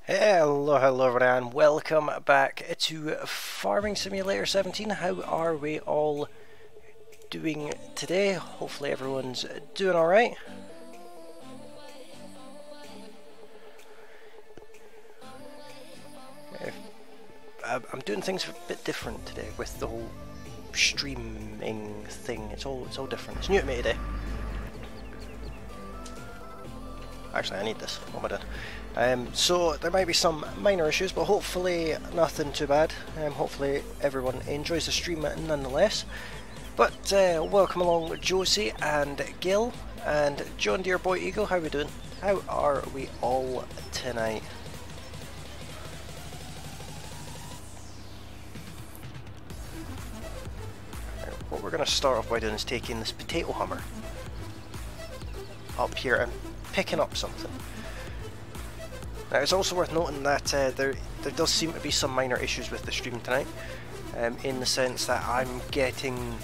Hello everyone, welcome back to Farming Simulator 17. How are we all doing today? Hopefully everyone's doing alright. I'm doing things a bit different today with the whole streaming thing. It's all different. It's new to me today. Actually, I need this. What am I doing? So there might be some minor issues, but hopefully nothing too bad. Hopefully everyone enjoys the stream nonetheless. But welcome along Josie and Gil and John Deere Boy Eagle. How are we doing? How are we all tonight? What we're going to start off by doing is taking this potato hammer up here and picking up something. Now it's also worth noting that there does seem to be some minor issues with the stream tonight, in the sense that I'm getting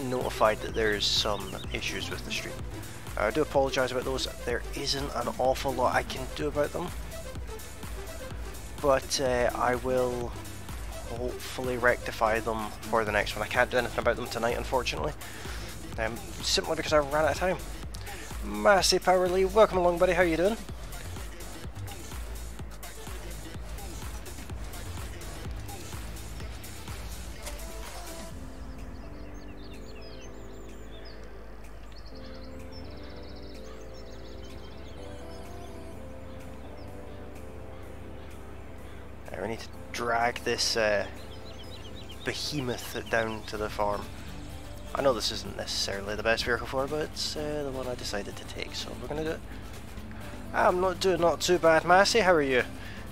notified that there's some issues with the stream. I do apologise about those. There isn't an awful lot I can do about them, but I will hopefully rectify them for the next one. I can't do anything about them tonight, unfortunately, simply because I ran out of time. Massey Power Lee, welcome along buddy, how you doing? We need to drag this behemoth down to the farm. I know this isn't necessarily the best vehicle for it, but it's the one I decided to take, so we're going to do it. I'm not doing not too bad, Massey. How are you?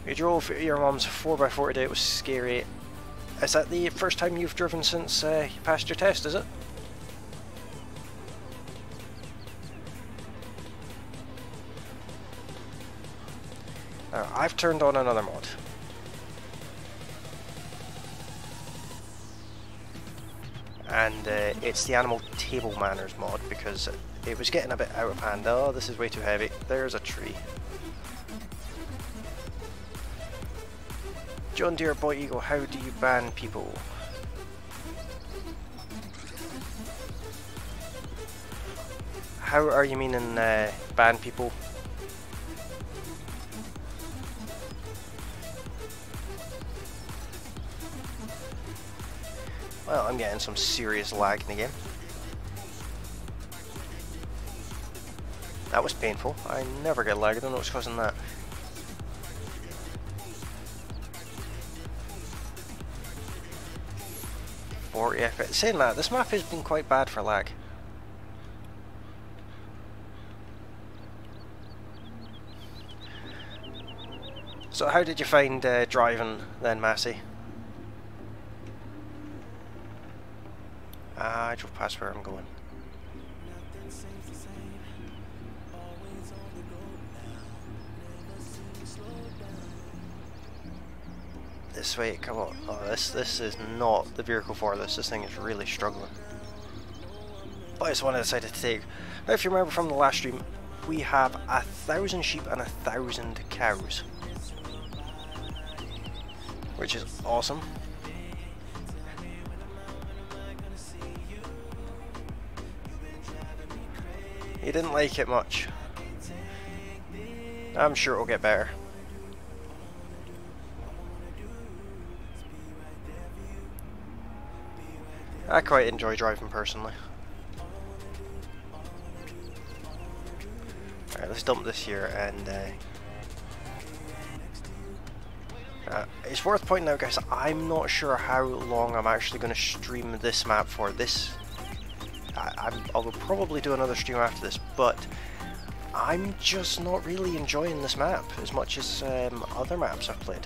You drove your mum's 4x4 today. It was scary. Is that the first time you've driven since you passed your test, is it? I've turned on another mod. and it's the animal table manners mod, because it was getting a bit out of hand. Oh, this is way too heavy. There's a tree. John Deere Boy Eagle, how do you ban people? How are you meaning ban people? Well, I'm getting some serious lag in the game. That was painful. I never get lag, I don't know what's causing that. Saying that, this map has been quite bad for lag. So how did you find driving then, Massey? I drove past where I'm going. This way, come on. Oh, this is not the vehicle for this. This thing is really struggling. But it's one I decided to take. Now, if you remember from the last stream, we have 1,000 sheep and 1,000 cows, which is awesome. He didn't like it much. I'm sure it'll get better. I quite enjoy driving personally. Alright, let's dump this here, and it's worth pointing out, guys, I'm not sure how long I'm actually going to stream this map for. I will probably do another stream after this, but I'm just not really enjoying this map as much as other maps I've played.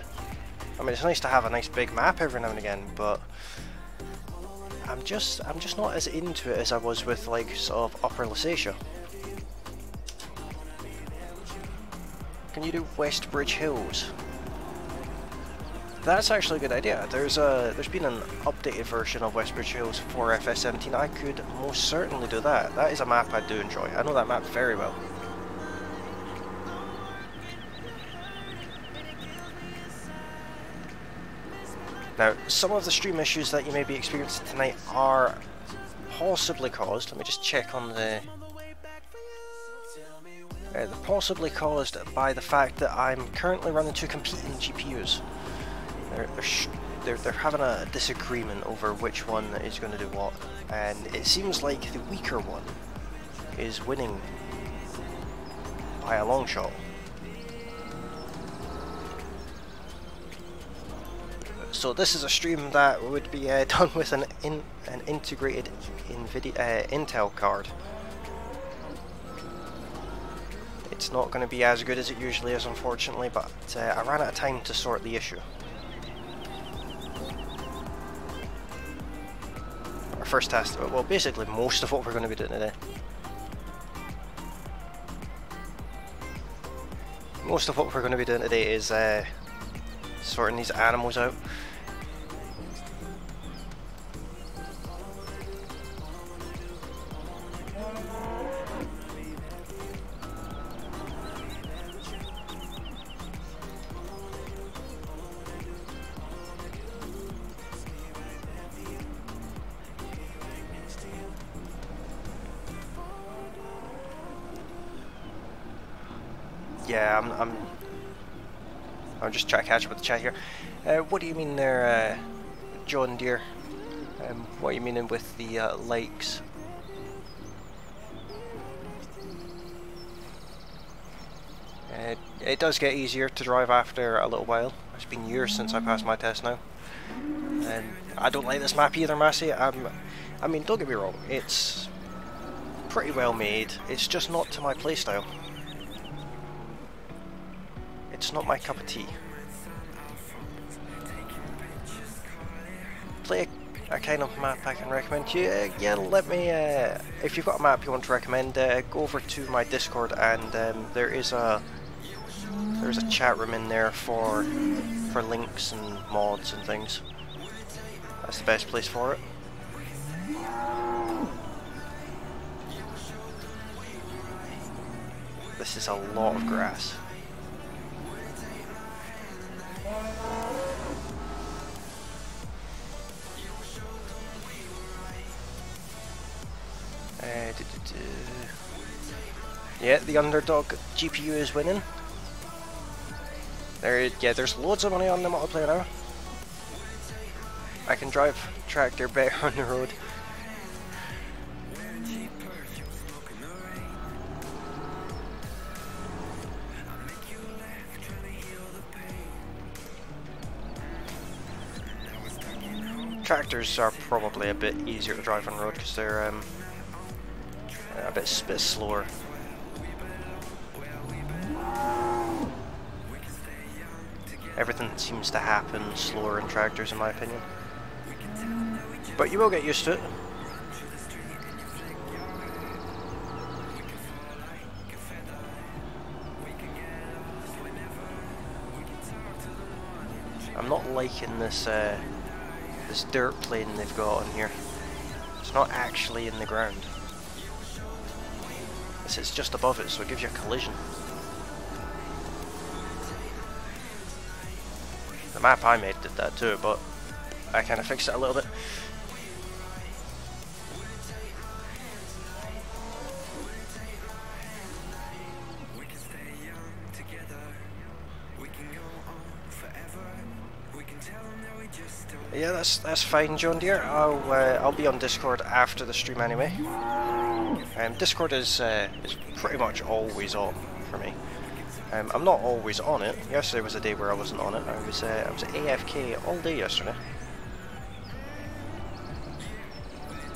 I mean, it's nice to have a nice big map every now and again, but I'm just not as into it as I was with, like, sort of Upper Lusatia. Can you do Westbridge Hills? That's actually a good idea. There's been an updated version of Westbridge Hills for FS17. I could most certainly do that. That is a map I do enjoy. I know that map very well. Now, some of the stream issues that you may be experiencing tonight are possibly caused. Let me just check on the. They're possibly caused by the fact that I'm currently running two competing GPUs. They're having a disagreement over which one is going to do what, and it seems like the weaker one is winning by a long shot. So this is a stream that would be done with an integrated Intel card. It's not going to be as good as it usually is, unfortunately, but I ran out of time to sort the issue. Our first task, well, basically most of what we're going to be doing today. Most of what we're going to be doing today is sorting these animals out. Yeah, I'm just trying to catch up with the chat here. What do you mean there, John Deere? What are you meaning with the likes? It does get easier to drive after a little while. It's been years since I passed my test now. I don't like this map either, Massey. I mean, don't get me wrong, it's pretty well made. It's just not to my playstyle. It's not my cup of tea. Play a kind of map I can recommend you. Yeah, let me. If you've got a map you want to recommend, go over to my Discord, and there's a chat room in there for links and mods and things. That's the best place for it. This is a lot of grass. Yeah, the underdog GPU is winning. Yeah, there's loads of money on the multiplayer now. I can drive tractor better on the road. Tractors are probably a bit easier to drive on the road because they're a bit slower. Everything seems to happen slower in tractors in my opinion. But you will get used to it. I'm not liking this this dirt plane they've got on here. It's not actually in the ground. It's just above it, so it gives you a collision. The map I made did that too, but I kind of fixed it a little bit. Yeah, that's fine, John dear. I'll be on Discord after the stream anyway. Discord is pretty much always on for me. I'm not always on it. Yesterday was a day where I wasn't on it. I was AFK all day yesterday.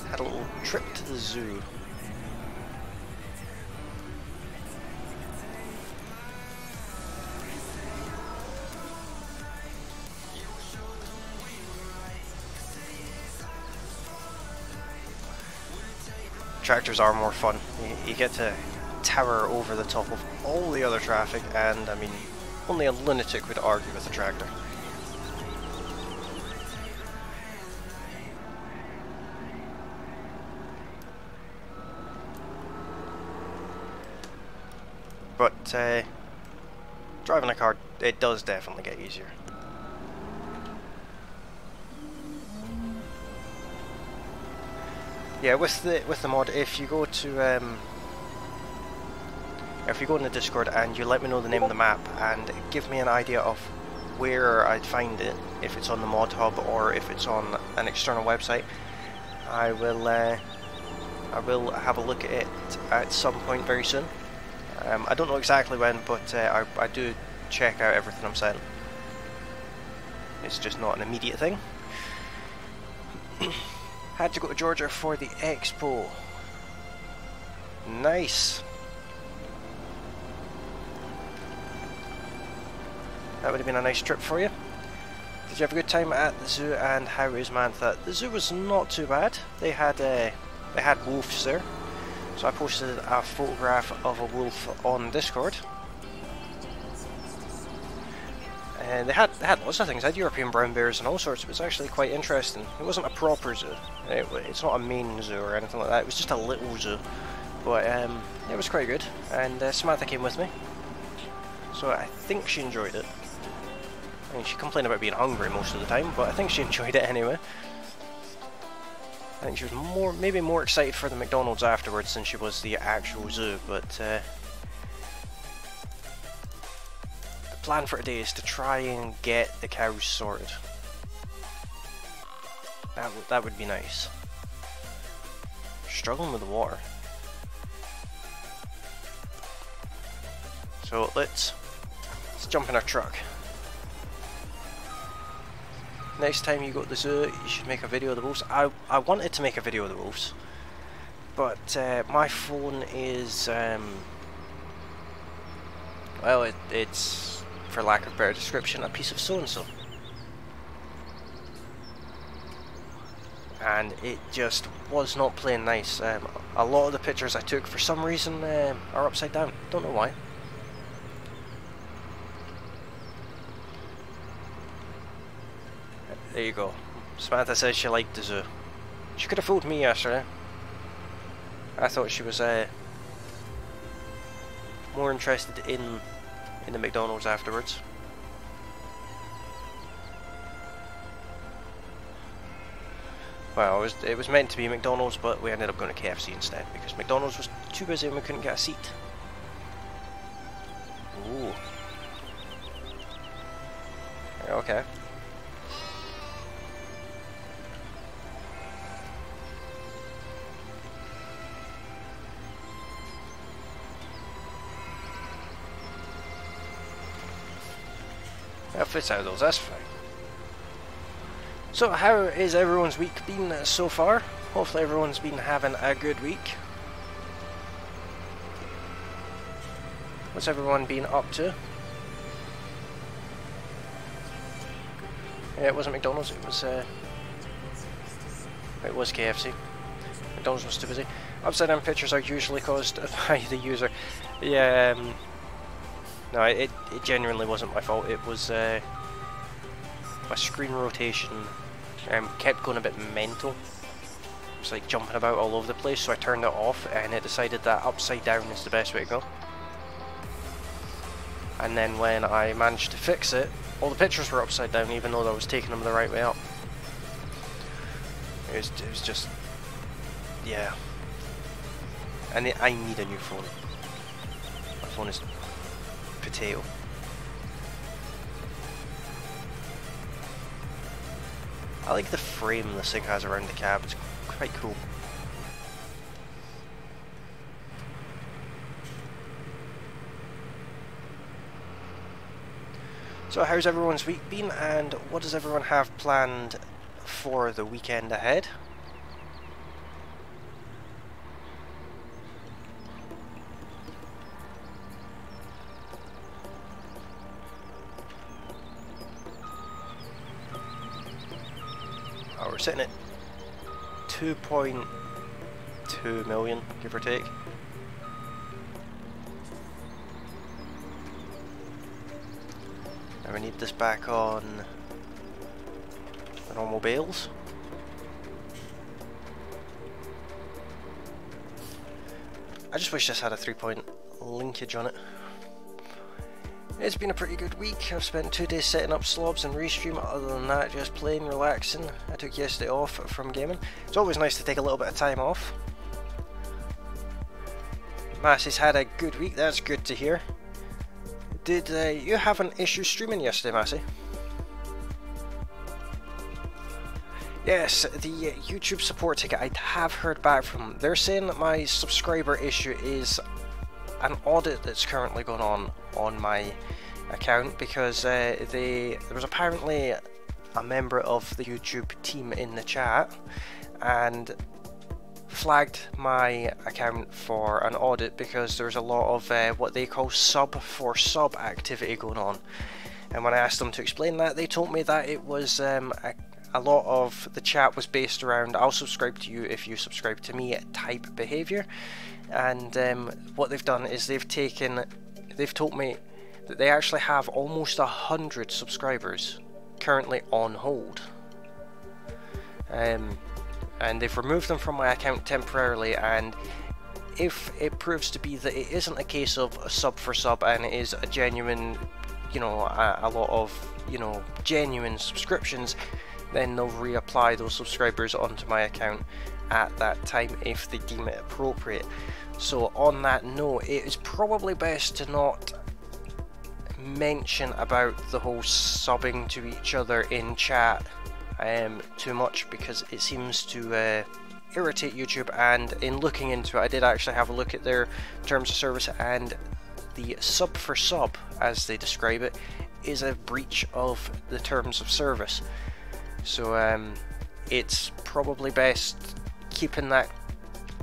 Had a little trip to the zoo. Tractors are more fun. You get to tower over the top of all the other traffic, and I mean, only a lunatic would argue with a tractor. But driving a car, it does definitely get easier. Yeah, with the mod, if you go to if you go in the Discord and you let me know the name of the map and give me an idea of where I'd find it, if it's on the mod hub or if it's on an external website, I will have a look at it at some point very soon. I don't know exactly when, but I do check out everything I'm saying. It's just not an immediate thing. Had to go to Georgia for the expo. Nice. That would have been a nice trip for you. Did you have a good time at the zoo, and how is Mantha? The zoo was not too bad. They had wolves there, so I posted a photograph of a wolf on Discord. And they had lots of things. They had European brown bears and all sorts. It was actually quite interesting. It wasn't a proper zoo. It's not a main zoo or anything like that. It was just a little zoo. But it was quite good. And Samantha came with me, so I think she enjoyed it. I mean, she complained about being hungry most of the time, but I think she enjoyed it anyway. I think she was maybe more excited for the McDonald's afterwards than she was the actual zoo. But the plan for today is to try and get the cows sorted. That would be nice. Struggling with the water. So let's jump in our truck. Next time you go to the zoo, you should make a video of the wolves. I wanted to make a video of the wolves, but my phone is well, it's, for lack of a better description, a piece of so-and-so. And it just was not playing nice. A lot of the pictures I took, for some reason, are upside down. Don't know why. There you go. Samantha says she liked the zoo. She could have fooled me yesterday. I thought she was more interested in the McDonald's afterwards. Well, it was meant to be McDonald's, but we ended up going to KFC instead because McDonald's was too busy and we couldn't get a seat. Ooh. Okay. That fits out of those, that's fine. So how is everyone's week been so far? Hopefully everyone's been having a good week. What's everyone been up to? Yeah, it wasn't McDonald's, it was KFC. McDonald's was too busy. Upside down pictures are usually caused by the user. Yeah, no, it genuinely wasn't my fault. It was my screen rotation kept going a bit mental. It was like jumping about all over the place, so I turned it off and it decided that upside down is the best way to go. And then when I managed to fix it, all the pictures were upside down even though I was taking them the right way up. It was just, yeah. And I need a new phone. My phone is potato. I like the frame this thing has around the cab, it's quite cool. So how's everyone's week been and what does everyone have planned for the weekend ahead? Oh, we're sitting at 2.2 million, give or take. Now we need this back on the normal bales. I just wish this had a 3-point linkage on it. It's been a pretty good week. I've spent 2 days setting up slobs and restream. Other than that, just playing, relaxing. I took yesterday off from gaming. It's always nice to take a little bit of time off. Massey's had a good week, that's good to hear. Did you have an issue streaming yesterday, Massey? Yes, the YouTube support ticket, I have heard back from them. They're saying that my subscriber issue is an audit that's currently going on my account because there was apparently a member of the YouTube team in the chat and flagged my account for an audit because there's a lot of what they call sub for sub activity going on. And when I asked them to explain that, they told me that it was a lot of the chat was based around I'll subscribe to you if you subscribe to me type behaviour. And what they've done is they've told me that they actually have almost 100 subscribers currently on hold. And they've removed them from my account temporarily, and if it proves to be that it isn't a case of a sub for sub and it is a genuine, you know, a lot of, you know, genuine subscriptions, then they'll reapply those subscribers onto my account at that time if they deem it appropriate. So on that note, it is probably best to not mention about the whole subbing to each other in chat too much, because it seems to irritate YouTube. And in looking into it, I did actually have a look at their terms of service, and the sub for sub, as they describe it, is a breach of the terms of service. So it's probably best keeping that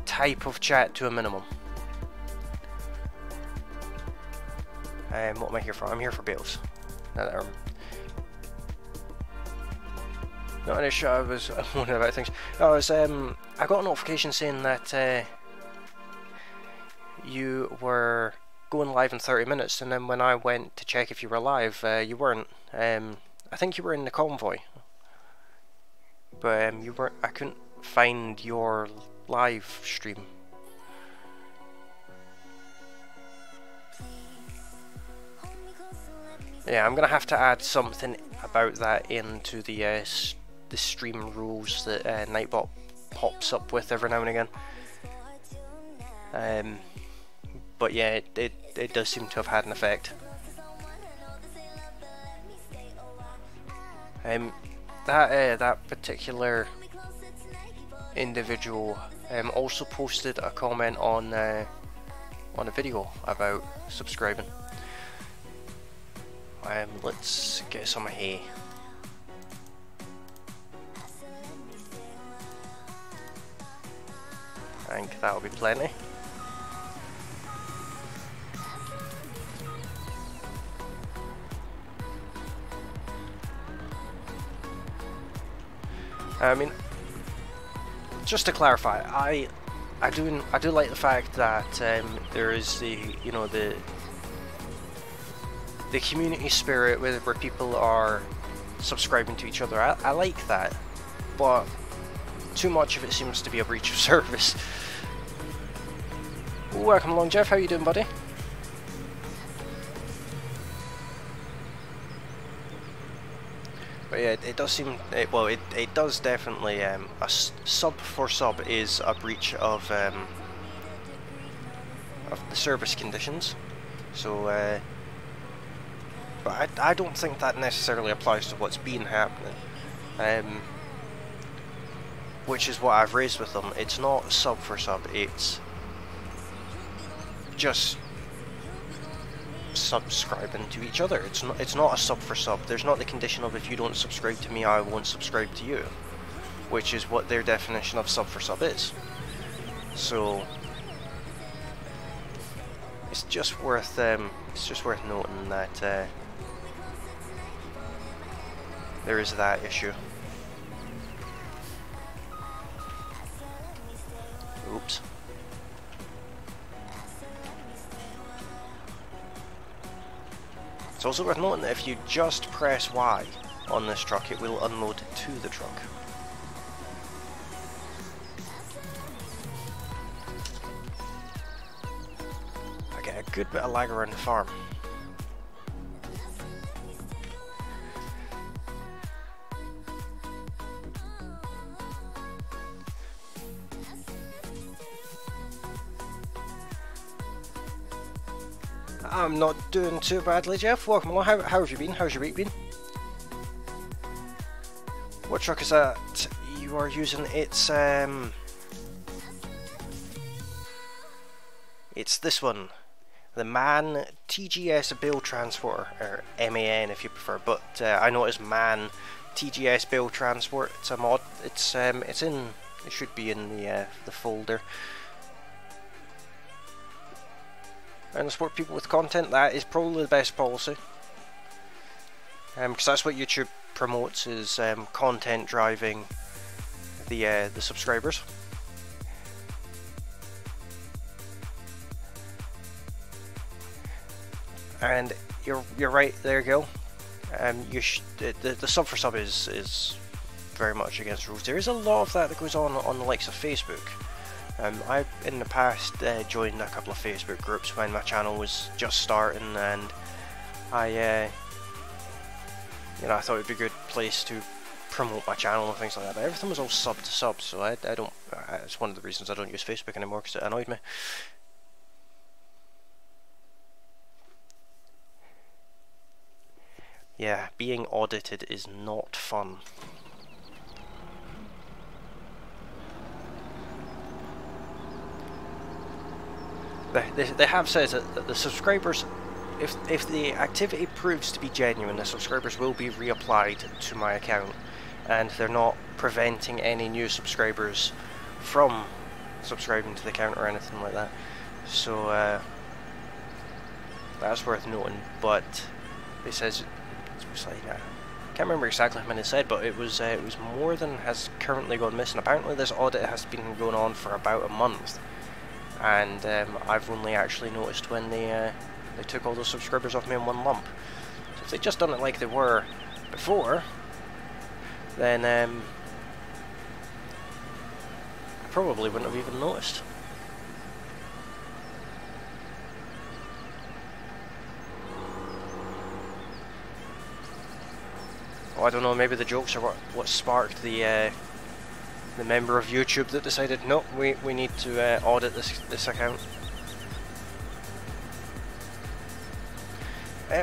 type of chat to a minimum. What am I here for? I'm here for bales. Not an issue, I was wondering about things. No, I got a notification saying that you were going live in 30 minutes, and then when I went to check if you were live, you weren't. I think you were in the convoy, but you weren't. I couldn't find your live stream. Yeah, I'm gonna have to add something about that into the stream rules that Nightbot pops up with every now and again. But yeah, it does seem to have had an effect. That particular individual also posted a comment on a video about subscribing. Let's get some hay. I think that'll be plenty. I mean, just to clarify, I do like the fact that there is the community spirit where people are subscribing to each other. I like that, but too much of it seems to be a breach of service. Welcome along, Jeff. How you doing, buddy? But yeah, it does seem, well, it does definitely, a sub for sub is a breach of the service conditions. So, but I don't think that necessarily applies to what's been happening. Which is what I've raised with them. It's not sub for sub, it's just subscribing to each other. It's not a sub for sub. There's not the condition of if you don't subscribe to me, I won't subscribe to you, which is what their definition of sub for sub is. So it's just worth noting that there is that issue. Oops. It's also worth noting that if you just press Y on this truck, it will unload to the truck. I get a good bit of lag around the farm. I'm not doing too badly, Jeff. Welcome along. How have you been? How's your week been? What truck is that you are using? It's this one, the MAN TGS Bale Transporter, or MAN if you prefer. But I know it's MAN TGS Bale Transport. It's a mod. It should be in the folder. And support people with content. That is probably the best policy, because that's what YouTube promotes, is content driving the subscribers. And you're right. There you go. The sub for sub is very much against rules. There is a lot of that goes on the likes of Facebook. I've in the past joined a couple of Facebook groups when my channel was just starting, and I thought it'd be a good place to promote my channel and things like that. But everything was all sub to sub, so I don't. It's one of the reasons I don't use Facebook anymore, because it annoyed me. Yeah, being audited is not fun. They have said that the subscribers, if the activity proves to be genuine, the subscribers will be reapplied to my account, and they're not preventing any new subscribers from subscribing to the account or anything like that. So that's worth noting. But it says it was like I can't remember exactly how many it said, but it was more than has currently gone missing. Apparently, this audit has been going on for about a month. And I've only actually noticed when they took all those subscribers off me in one lump. So if they'd just done it like they were before, then I probably wouldn't have even noticed. Well, I don't know, maybe the jokes are what sparked the member of YouTube that decided, no, we need to audit this account.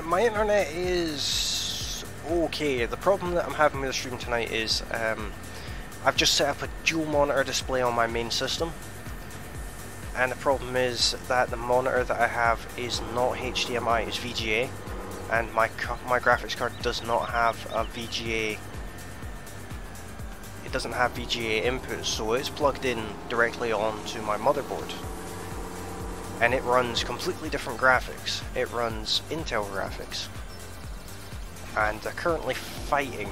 My internet is okay. The problem that I'm having with the stream tonight is I've just set up a dual monitor display on my main system, and the problem is that the monitor that I have is not HDMI, it's VGA, and my graphics card does not have a VGA. It doesn't have VGA inputs, so it's plugged in directly onto my motherboard, and it runs completely different graphics. It runs Intel graphics, and they're currently fighting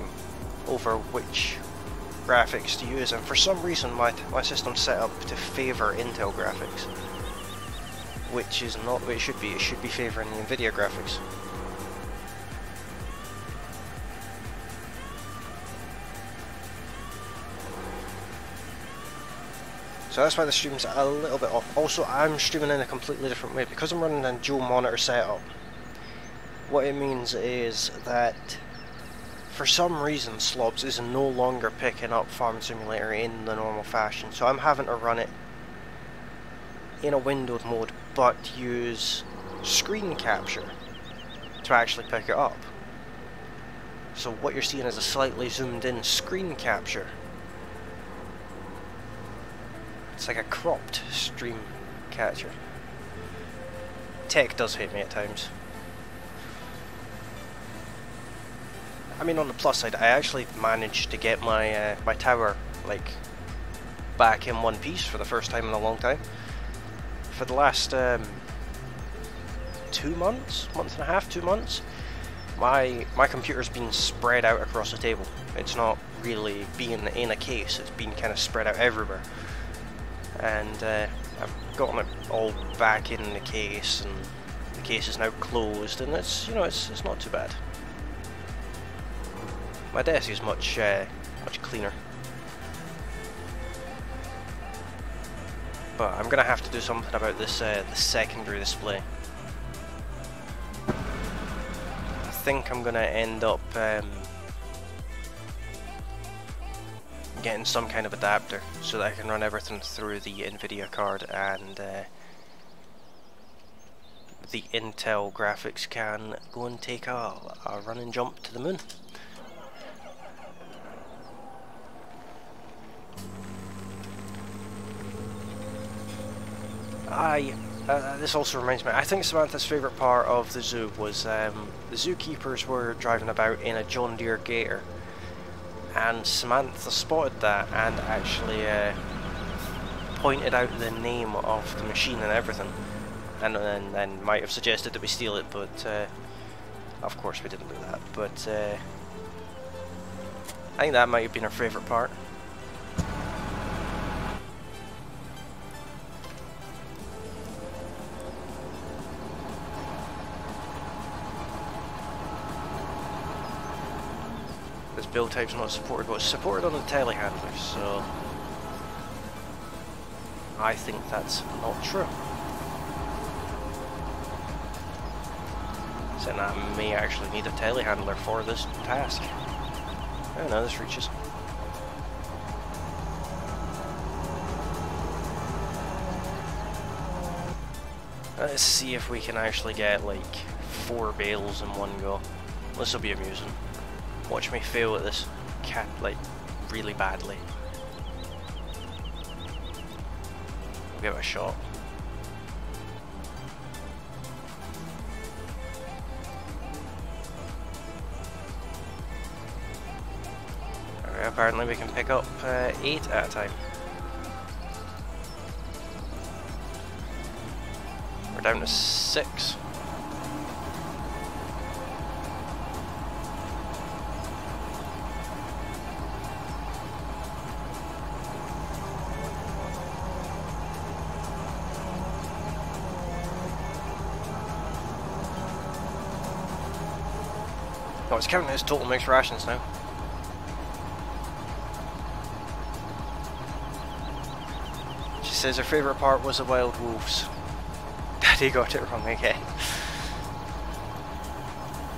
over which graphics to use, and for some reason my system's set up to favour Intel graphics, which is not what it should be. It should be favouring the Nvidia graphics. So that's why the stream's a little bit off. Also, I'm streaming in a completely different way because I'm running a dual monitor setup. What it means is that for some reason Slobs is no longer picking up Farm Simulator in the normal fashion, so I'm having to run it in a windowed mode but use screen capture to actually pick it up. So what you're seeing is a slightly zoomed in screen capture. It's like a cropped stream capture. Tech does hate me at times. I mean, on the plus side, I actually managed to get my my tower like back in one piece for the first time in a long time. For the last 2 months, month and a half, 2 months, my computer's been spread out across the table. It's not really being in a case. It's been kind of spread out everywhere. And I've gotten it all back in the case, and the case is now closed, and it's, you know, it's not too bad. My desk is much cleaner, but I'm gonna have to do something about this the secondary display. I think I'm gonna end up getting some kind of adapter so that I can run everything through the Nvidia card, and the Intel graphics can go and take a run and jump to the moon. This also reminds me, I think Samantha's favourite part of the zoo was the zookeepers were driving about in a John Deere Gator, and Samantha spotted that and actually pointed out the name of the machine and everything, and then might have suggested that we steal it, but of course we didn't do that. But I think that might have been her favourite part. This build type's not supported, but it's supported on the telehandlers, so I think that's not true. So I may actually need a telehandler for this task. Oh no, this reaches. Let's see if we can actually get like 4 bales in one go. This will be amusing. Watch me fail at this like really badly. We'll give it a shot. Okay, apparently we can pick up 8 at a time. We're down to 6. Oh, it's counting as total mixed rations now. She says her favourite part was the wild wolves. Daddy got it wrong again.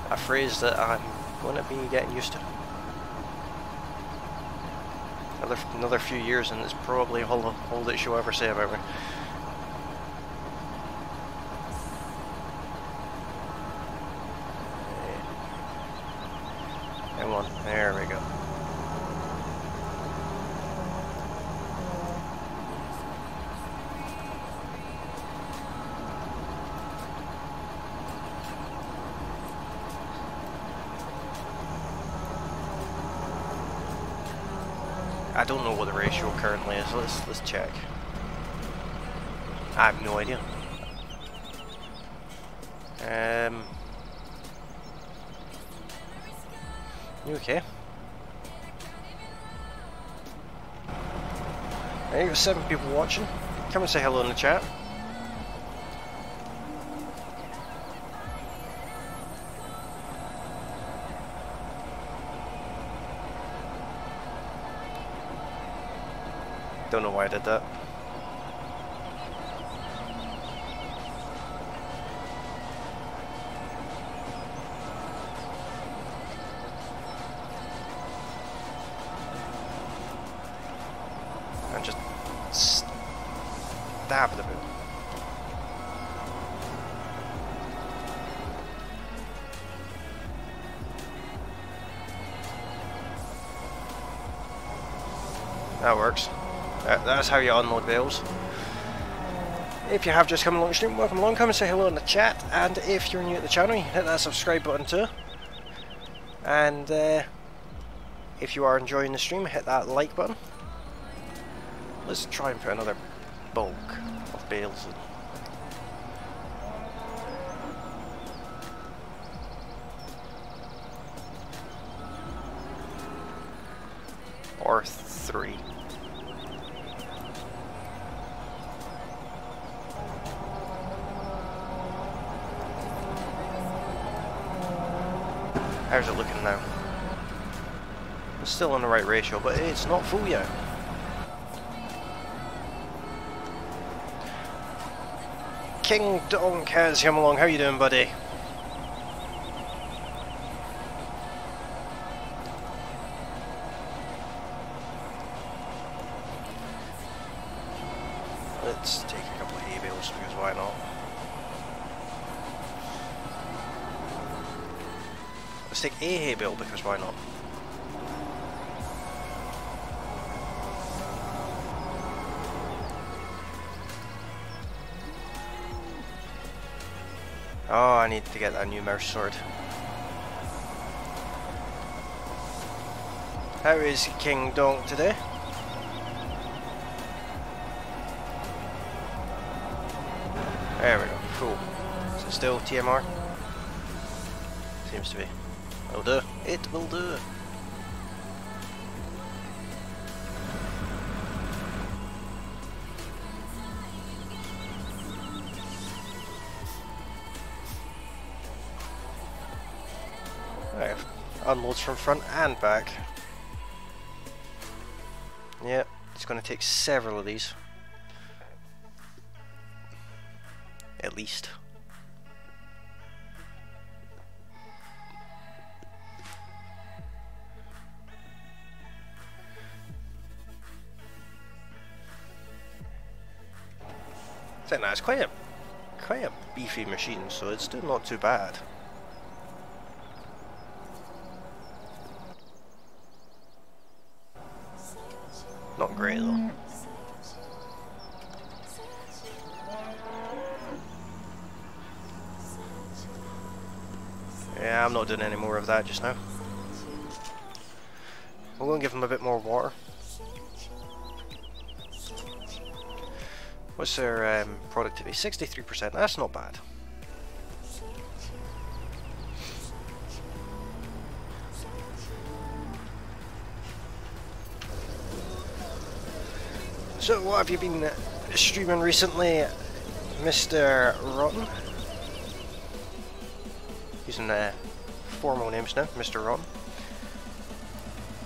A phrase that I'm going to be getting used to. Another few years and it's probably all that she'll ever say about me. Come on, there we go. I don't know what the ratio currently is. Let's check. I have no idea. You okay? There you got 7 people watching. Come and say hello in the chat. Don't know why I did that. And just stab the boot. That works. That's how you unload bales. If you have just come along the stream, welcome along, come and say hello in the chat, and if you're new at the channel, you can hit that subscribe button too. And if you are enjoying the stream, hit that like button. Let's try and put another bulk of bales in. Or 3. How's it looking now? It's still on the right ratio, but it's not full yet. King Donk has come along. How you doing, buddy? Let's take a couple of hay bales because why not? Let's take a hay bale because why not? Oh, I need to get that new mouse sword. How is King Donk today? There we go, cool. Is it still TMR? Seems to be. It'll do. It will do. Right, unloads from front and back. Yep, it's going to take several of these. At least. I think that's quite a beefy machine, so it's still not too bad. Not great though. Yeah, I'm not doing any more of that just now. We're going to give them a bit more water. What's their productivity? 63%. That's not bad. So, what have you been streaming recently, Mr. Rotten? Using formal names now, Mr. Rotten.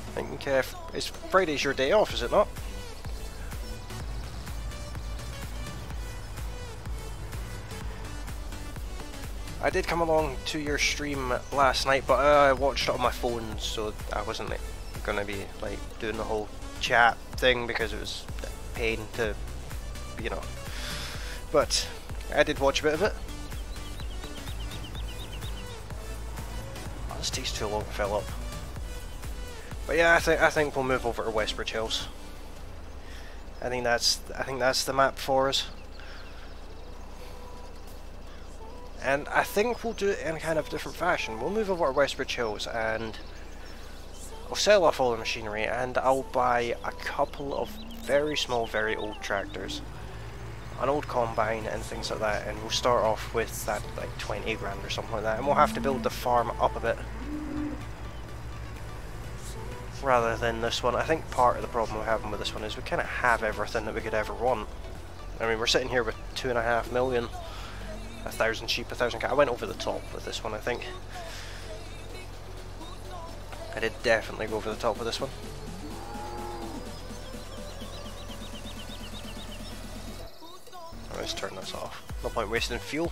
I think it's Friday's your day off, is it not? I did come along to your stream last night, but I watched it on my phone, so I wasn't gonna be like doing the whole chat thing because it was a pain to, you know. But I did watch a bit of it. Oh, this takes too long to fill up. But yeah, I think we'll move over to Westbridge Hills. I think that's the map for us. And I think we'll do it in kind of different fashion. We'll move over to Westbridge Hills and I'll sell off all the machinery and I'll buy a couple of very small, very old tractors. An old combine and things like that, and we'll start off with that like 20 grand or something like that, and we'll have to build the farm up a bit. Rather than this one. I think part of the problem we're having with this one is we kind of have everything that we could ever want. I mean, we're sitting here with 2.5 million. 1,000 sheep, 1,000 cows. I went over the top with this one, I think. I did definitely go over the top with this one. Let's turn this off. No point wasting fuel.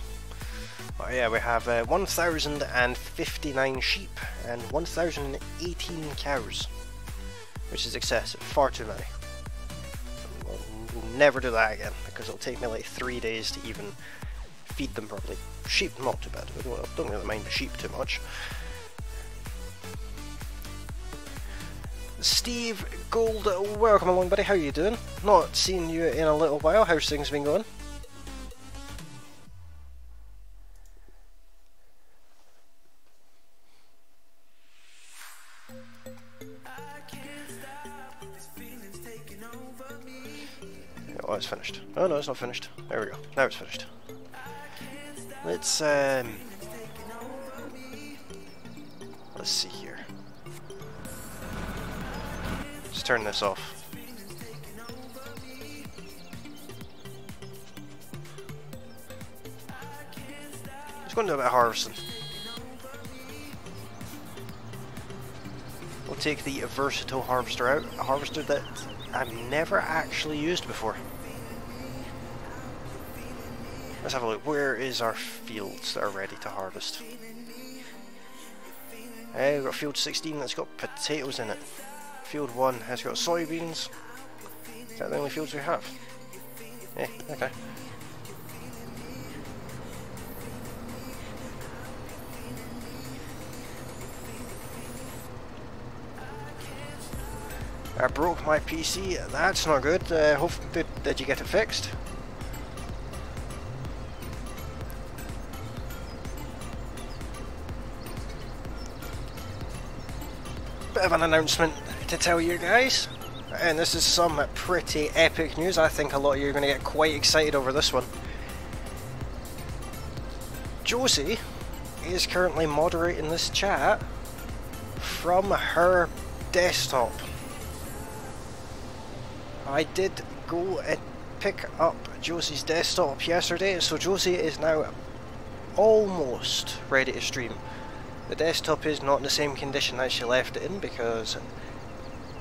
Oh yeah, we have 1,059 sheep and 1,018 cows, which is excessive. Far too many. We'll never do that again because it'll take me like 3 days to even feed them properly. Sheep, not too bad. I don't really mind the sheep too much. Steve Gold, welcome along, buddy. How you doing? Not seen you in a little while. How's things been going? Oh, it's finished. Oh no, it's not finished. There we go. Now it's finished. Let's see here. Let's turn this off. Let's go and do a bit of harvesting. We'll take the versatile harvester out, a harvester that I've never actually used before. Let's have a look. Where is our fields that are ready to harvest? We've got field 16 that's got potatoes in it. Field 1 has got soybeans. Is that the only fields we have? Yeah, okay. I broke my PC. That's not good. Did you get it fixed? Bit of an announcement to tell you guys, and this is some pretty epic news. I think a lot of you are going to get quite excited over this one. Josie is currently moderating this chat from her desktop. I did go and pick up Josie's desktop yesterday, so Josie is now almost ready to stream. The desktop is not in the same condition as she left it in because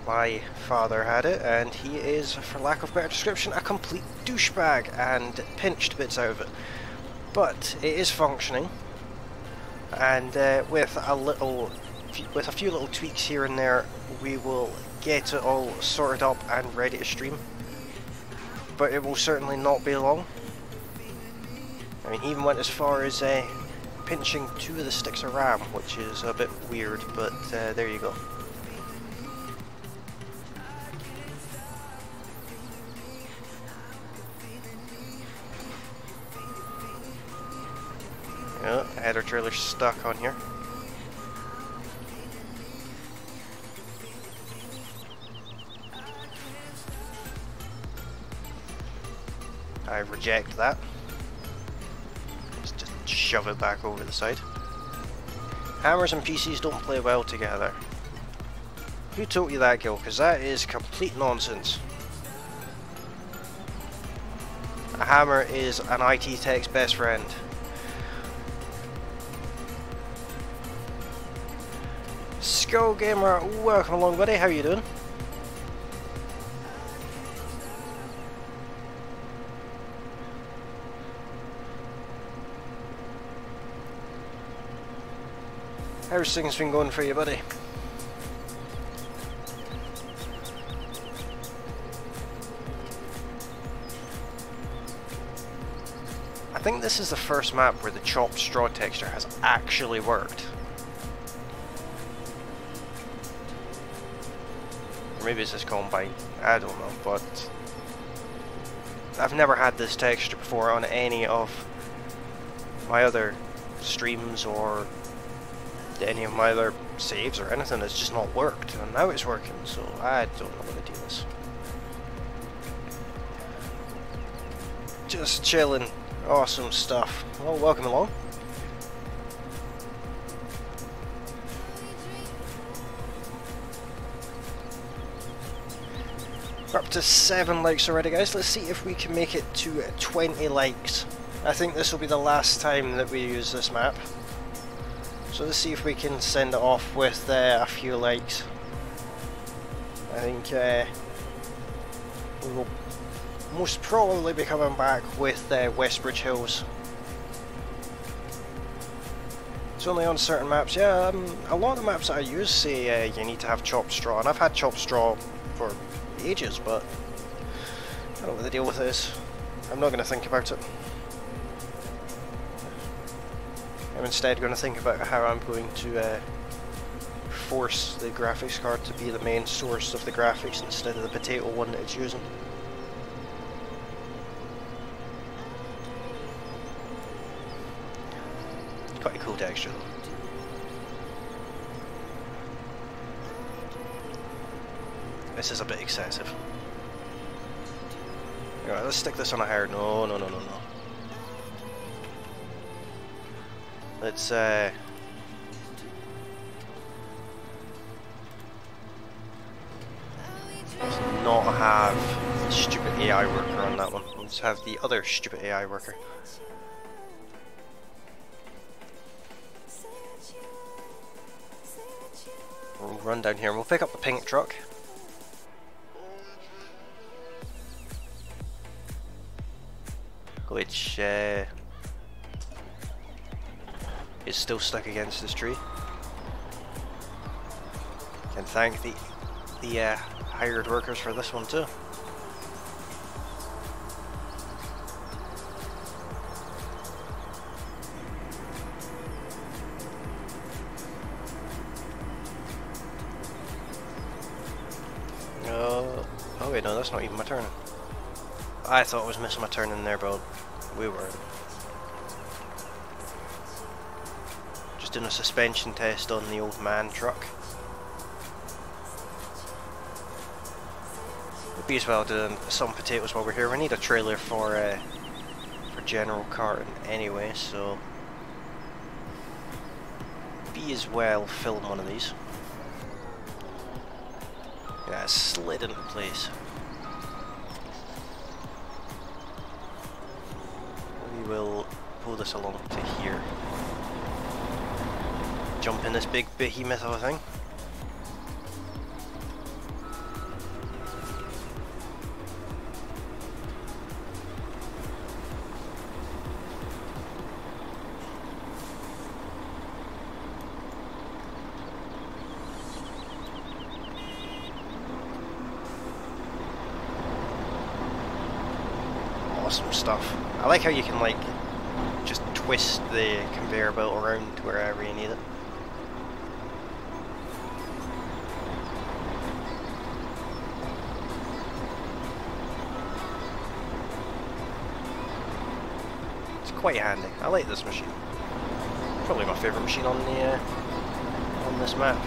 my father had it, and he is, for lack of better description, a complete douchebag and pinched bits out of it. But it is functioning, and with a few little tweaks here and there, we will get it all sorted up and ready to stream. But it will certainly not be long. I mean, he even went as far as pinching 2 of the sticks of RAM, which is a bit weird, but there you go. Yeah, header trailer's stuck on here. I reject that. Let's just shove it back over the side. Hammers and PCs don't play well together. Who told you that, Gil? Because that is complete nonsense. A hammer is an IT tech's best friend. Skull Gamer, welcome along, buddy. How you doing? How's things been going for you, buddy? think this is the first map where the chopped straw texture has actually worked. Or maybe it's just combined, I don't know, but I've never had this texture before on any of my other streams or any of my other saves or anything. It's just not worked, and now it's working, so I don't know what to do this. Just chilling, awesome stuff. Well, welcome along. We're up to 7 likes already, guys. Let's see if we can make it to 20 likes. I think this will be the last time that we use this map. So let's see if we can send it off with a few likes. I think we will most probably be coming back with Westbridge Hills. It's only on certain maps. Yeah, a lot of the maps that I use say you need to have chopped straw, and I've had chopped straw for ages, but I don't know what the deal with it is. I'm not going to think about it. I'm instead going to think about how I'm going to force the graphics card to be the main source of the graphics instead of the potato one that it's using. Quite a cool texture though. This is a bit excessive. Alright, let's stick this on a higher. No. Let's not have the stupid AI worker on that one. Let's have the other stupid AI worker. We'll run down here and we'll pick up the pink truck. Which is still stuck against this tree. Can thank the hired workers for this one too. Oh wait, no, that's not even my turn. I thought I was missing my turn in there, but we weren't. Just doing a suspension test on the old man truck. Would be as well doing some potatoes while we're here. We need a trailer for general carting anyway, so be as well film one of these. Yeah, it slid into place. We will pull this along to here. Jump in this big behemoth of a thing. Awesome stuff. I like how you can like just twist the conveyor belt around to wherever you need it. It's quite handy. I like this machine. Probably my favourite machine on the on this map.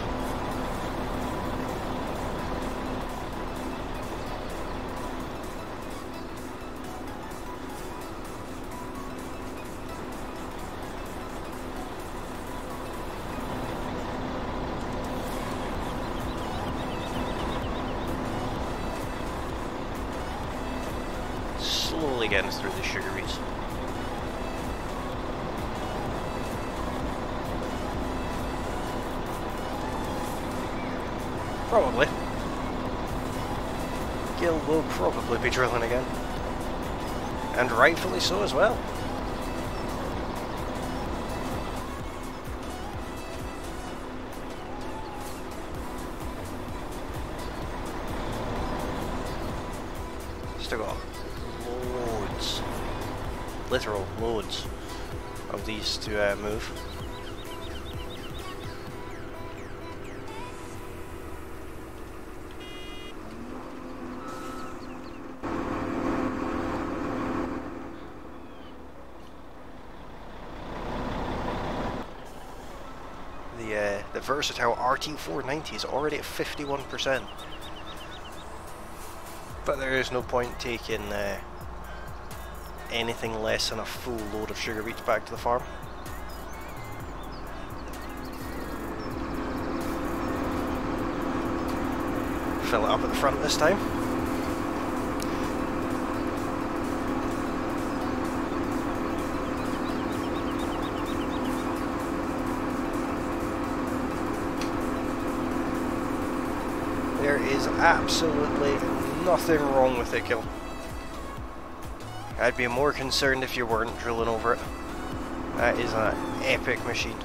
Slowly getting us through the sugar beets. Probably. Gil will probably be drilling again. And rightfully so as well. Still got literal loads of these to move. The versatile RT490 is already at 51%. But there is no point taking anything less than a full load of sugar beets back to the farm. Fill it up at the front this time. There is absolutely nothing wrong with it, Kill. I'd be more concerned if you weren't drilling over it. That is an epic machine.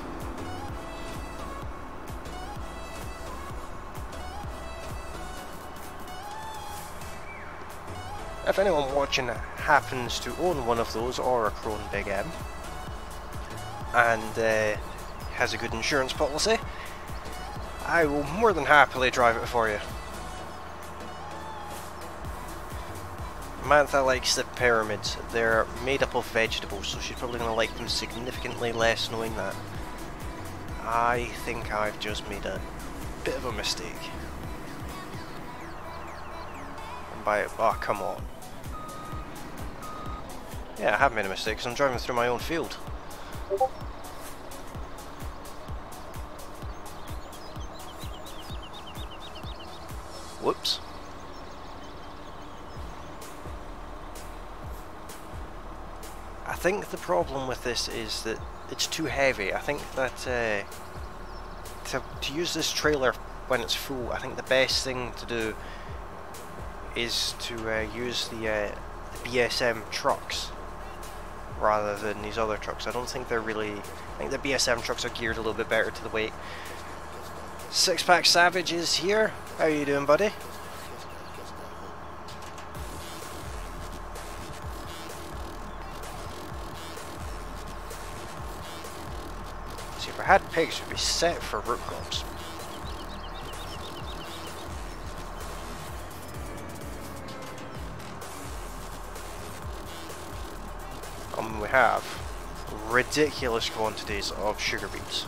If anyone watching happens to own one of those or a Krone Big M and has a good insurance policy, I will more than happily drive it for you. Mantha likes the pyramids. They're made up of vegetables, so she's probably going to like them significantly less knowing that. I think I've just made a bit of a mistake. And by it, oh come on. Yeah, I have made a mistake because I'm driving through my own field. Whoops. I think the problem with this is that it's too heavy. I think that to use this trailer when it's full, I think the best thing to do is to use the BSM trucks rather than these other trucks. I don't think they're really... I think the BSM trucks are geared a little bit better to the weight. Six Pack Savage is here. How you doing, buddy? See, if I had pigs, we'd be set for root crops. We have ridiculous quantities of sugar beets.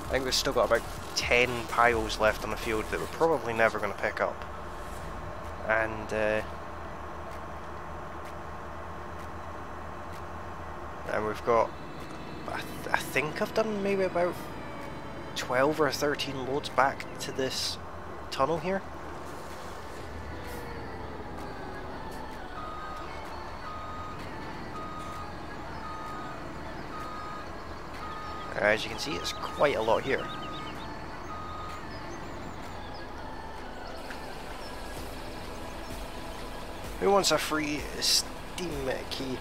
I think we've still got about 10 piles left on the field that we're probably never going to pick up. And we've got, I think I've done maybe about 12 or 13 loads back to this tunnel here. As you can see, it's quite a lot here. Who wants a free Steam key?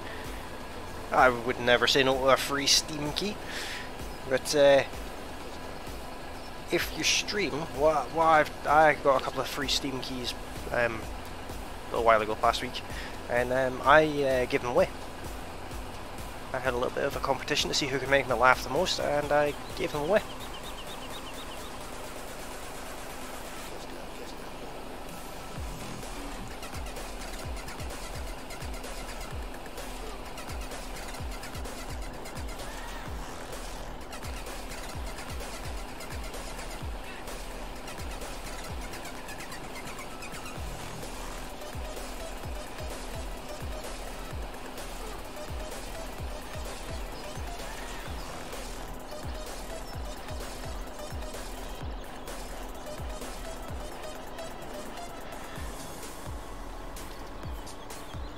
I would never say no to a free Steam key, but if you stream, I got a couple of free Steam keys a little while ago, last week, and I give them away. I had a little bit of a competition to see who could make me laugh the most, and I gave them away.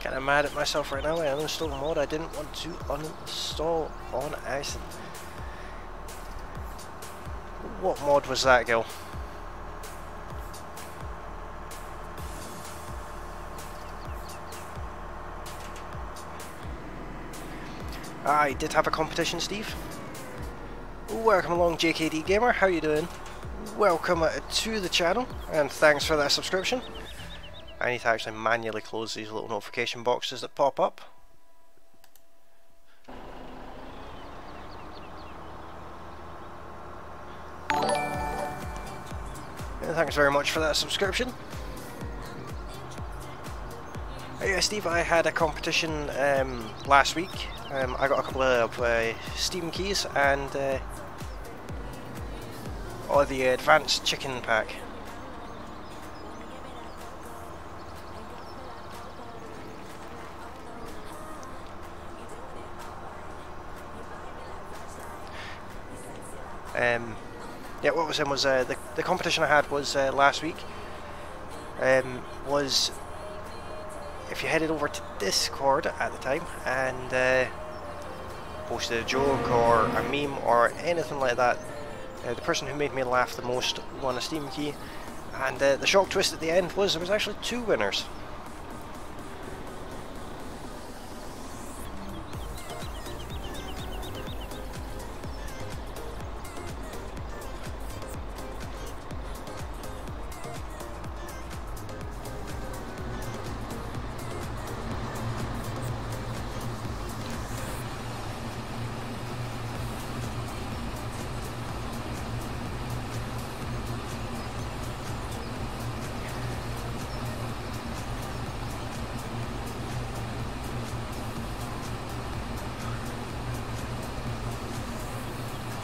Kinda mad at myself right now. I uninstalled a mod I didn't want to uninstall on accident. What mod was that, Gil? I did have a competition, Steve. Welcome along, JKD Gamer. How you doing? Welcome to the channel, and thanks for that subscription. I need to actually manually close these little notification boxes that pop up. And thanks very much for that subscription. Yeah, Steve, I had a competition last week. I got a couple of Steam keys and the advanced chicken pack. Yeah, what was in was the competition I had was last week. Was if you headed over to Discord at the time and posted a joke or a meme or anything like that, the person who made me laugh the most won a Steam key. And the shock twist at the end was there was actually 2 winners.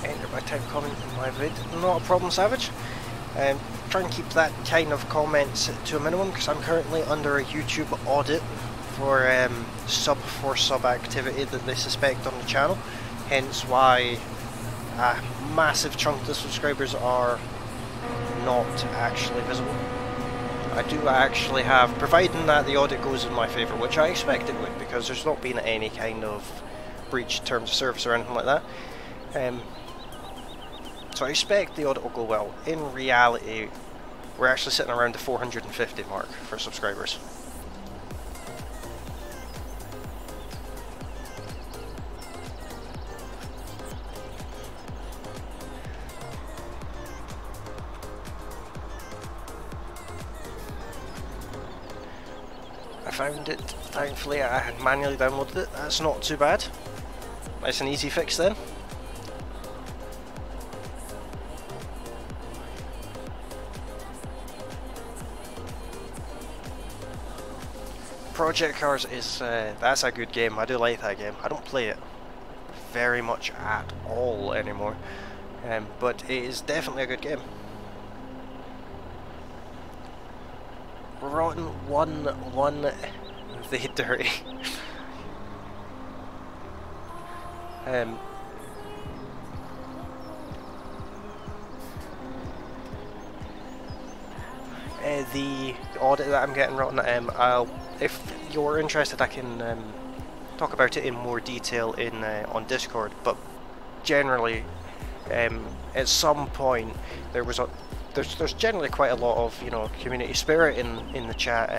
Enter my type comment in my vid. Not a problem, Savage. Try and keep that kind of comments to a minimum because I'm currently under a YouTube audit for sub activity that they suspect on the channel. Hence why a massive chunk of the subscribers are not actually visible. I do actually have, providing that the audit goes in my favour, which I expect it would because there's not been any kind of breach in terms of service or anything like that. So I expect the audit will go well. In reality, we're actually sitting around the 450 mark for subscribers. I found it, thankfully I had manually downloaded it, that's not too bad. Nice and easy fix then. Project Cars is, that's a good game. I do like that game. I don't play it very much at all anymore, but it is definitely a good game. Rotten 1-1 the dirty. The audit that I'm getting, Rotten, if you're interested I can talk about it in more detail in on Discord, but generally at some point there's generally quite a lot of, you know, community spirit in the chat.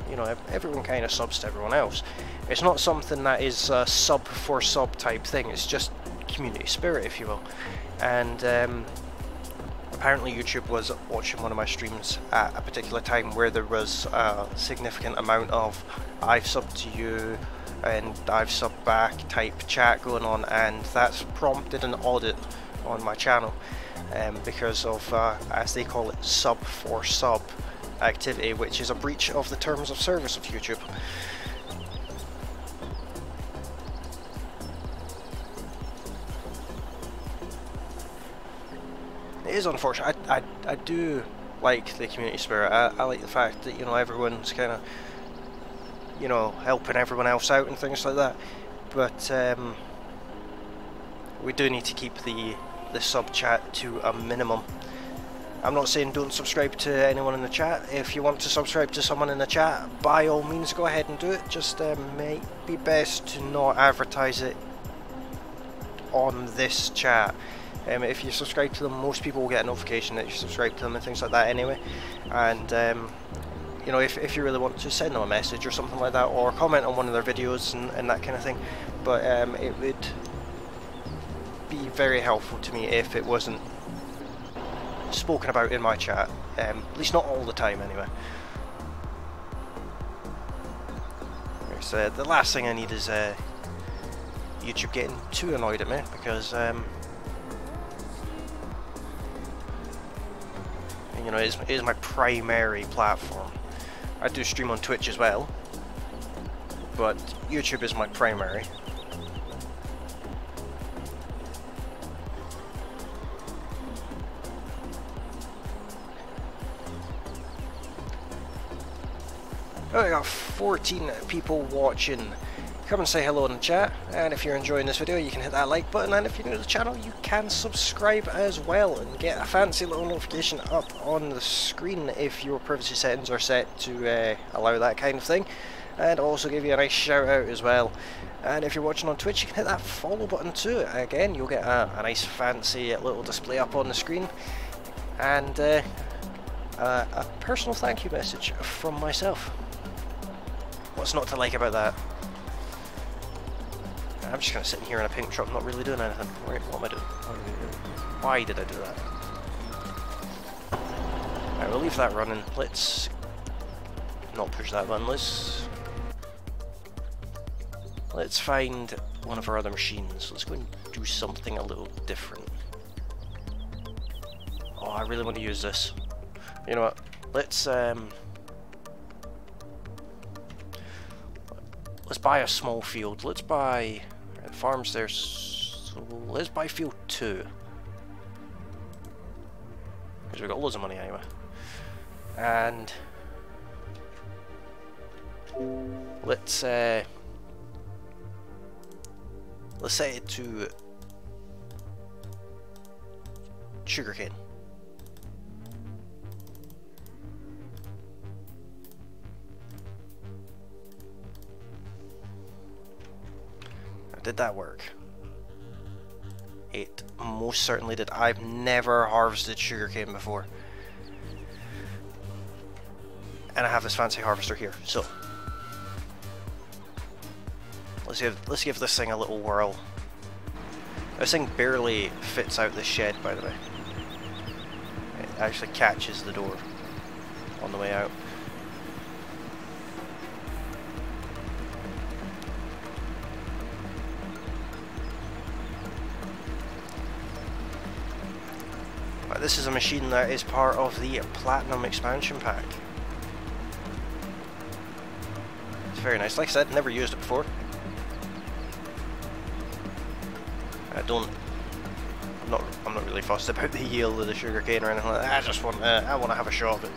You know, everyone kind of subs to everyone else. It's not something that is a sub for sub type thing, it's just community spirit, if you will. And apparently YouTube was watching one of my streams at a particular time where there was a significant amount of I've subbed to you and I've subbed back type chat going on, and that's prompted an audit on my channel because of, as they call it, sub for sub activity, which is a breach of the terms of service of YouTube. It is unfortunate. I do like the community spirit. I like the fact that, you know, everyone's kind of, you know, helping everyone else out and things like that. But we do need to keep the sub chat to a minimum. I'm not saying don't subscribe to anyone in the chat. If you want to subscribe to someone in the chat, by all means go ahead and do it. Just may be best to not advertise it on this chat. If you subscribe to them, most people will get a notification that you subscribe to them and things like that anyway. And you know, if you really want to send them a message or something like that, or comment on one of their videos and that kind of thing. But it would be very helpful to me if it wasn't spoken about in my chat, at least not all the time anyway. So the last thing I need is YouTube getting too annoyed at me, because you know, it is my primary platform. I do stream on Twitch as well, but YouTube is my primary. Oh, I got 14 people watching. Come and say hello in the chat, and if you're enjoying this video you can hit that like button, and if you're new to the channel you can subscribe as well and get a fancy little notification up on the screen if your privacy settings are set to allow that kind of thing, and I'll also give you a nice shout out as well. And if you're watching on Twitch you can hit that follow button too. Again, you'll get a nice fancy little display up on the screen, and a personal thank you message from myself. What's not to like about that? I'm just kind of sitting here in a pink truck, not really doing anything. What am I doing? Why did I do that? Alright, we'll leave that running. Let's not push that button. Let's find one of our other machines. Let's go and do something a little different. Oh, I really want to use this. You know what? Let's buy a small field. Let's buy farms there. So let's buy field 2 because we've got loads of money anyway. And let's set it to sugarcane. Did that work? It most certainly did. I've never harvested sugarcane before, and I have this fancy harvester here. So let's give this thing a little whirl. This thing barely fits out the shed, by the way. It actually catches the door on the way out. This is a machine that is part of the Platinum expansion pack. It's very nice. Like I said, never used it before. I'm not really fussed about the yield of the sugarcane or anything like that. I just want I want to have a shot of it.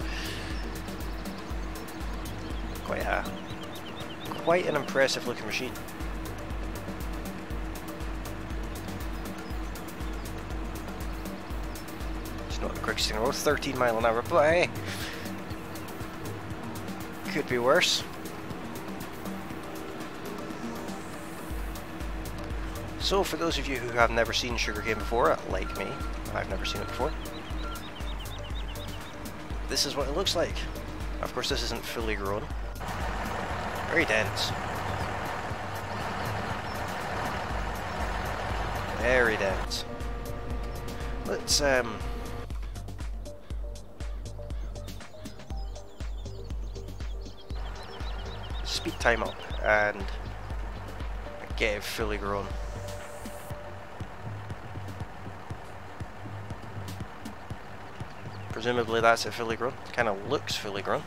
Quite an impressive looking machine. Not the quickest thing in the world, 13 miles an hour, but hey, could be worse. So for those of you who have never seen sugarcane before, like me, I've never seen it before, this is what it looks like. Of course this isn't fully grown. Very dense. Very dense. Let's speed time up and get it fully grown. Presumably that's it fully grown. Kind of looks fully grown.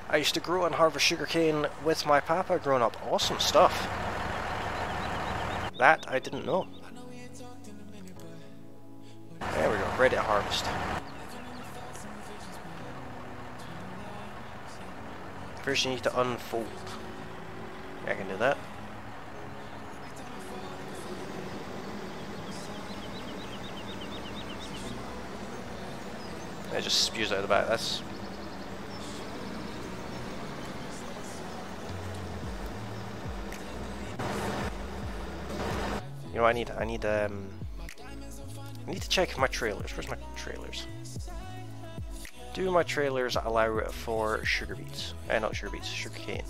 I used to grow and harvest sugarcane with my papa growing up. Awesome stuff. That I didn't know. There we go, ready to harvest. First you need to unfold. I can do that. It just spews out the back. That's... You know, I need to check my trailers. Where's my trailers? Do my trailers allow for sugar beets? Not sugar beets, sugar cane.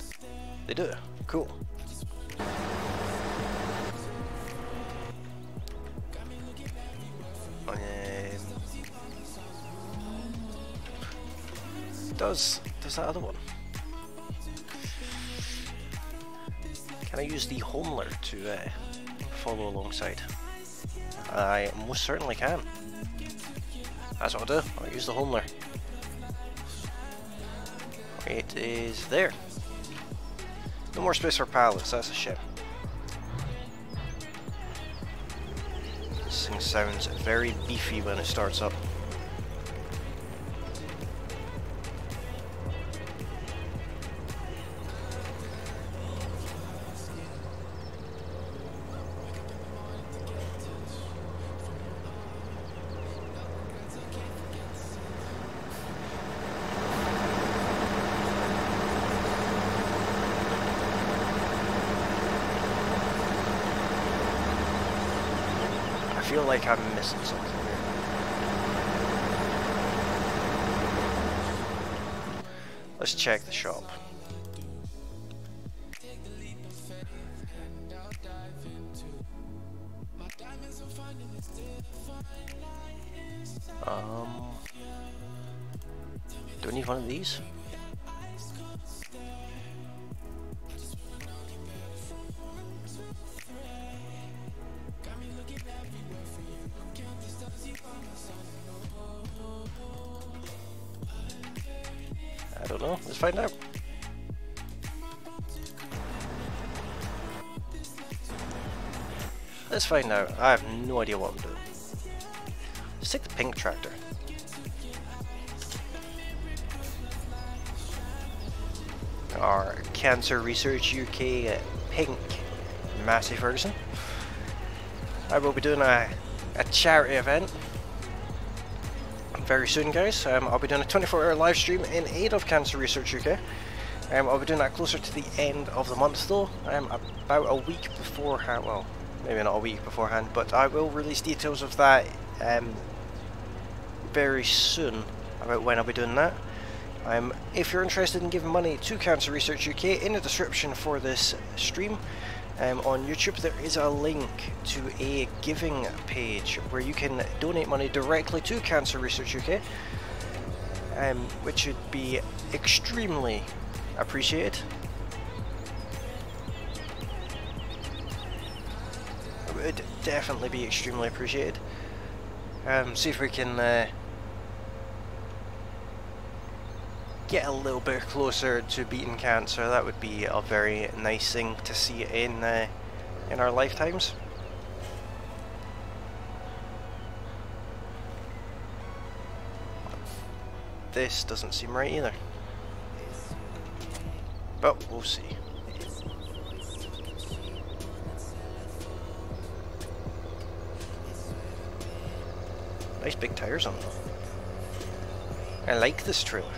They do. Cool. does that other one? Can I use the Homler to follow alongside? I most certainly can. That's what I'll do. I'll use the Homler. It is there. No more space for pallets, that's a shame. This thing sounds very beefy when it starts up. I feel like I'm missing something here. Let's check the shop. Do I need one of these? I don't know, let's find out. Let's find out. I have no idea what I'm doing. Let's take the pink tractor. Our Cancer Research UK pink Massey Ferguson. I will be doing a charity event very soon, guys. I'll be doing a 24-hour live stream in aid of Cancer Research UK. I'll be doing that closer to the end of the month though, about a week beforehand. Well, maybe not a week beforehand, but I will release details of that very soon about when I'll be doing that. If you're interested in giving money to Cancer Research UK, in the description for this stream on YouTube there is a link to a giving page where you can donate money directly to Cancer Research UK, which would be extremely appreciated. It would definitely be extremely appreciated. See if we can get a little bit closer to beating cancer. That would be a very nice thing to see in our lifetimes. This doesn't seem right either, but we'll see. Nice big tires on them. I like this trailer.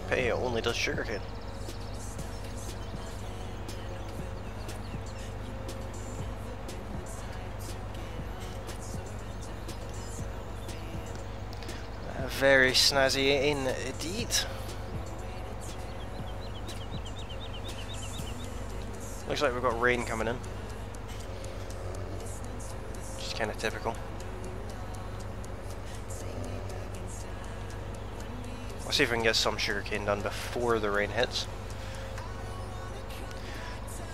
Pay it only does sugarcane. Very snazzy indeed. Looks like we've got rain coming in. Just kind of typical. Let's see if we can get some sugarcane done before the rain hits.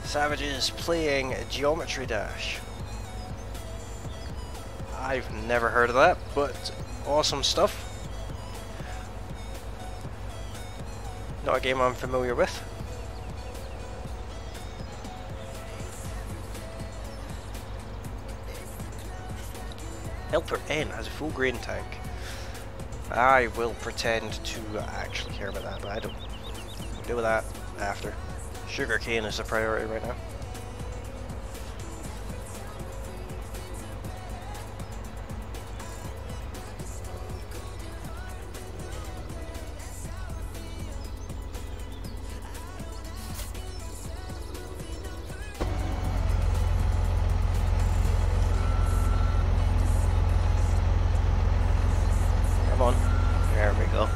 Savages playing Geometry Dash. I've never heard of that, but awesome stuff. Not a game I'm familiar with. Helper N has a full grain tank. I will pretend to actually care about that, but I don't. We'll deal with that after. Sugarcane is the priority right now. Come on. There we go.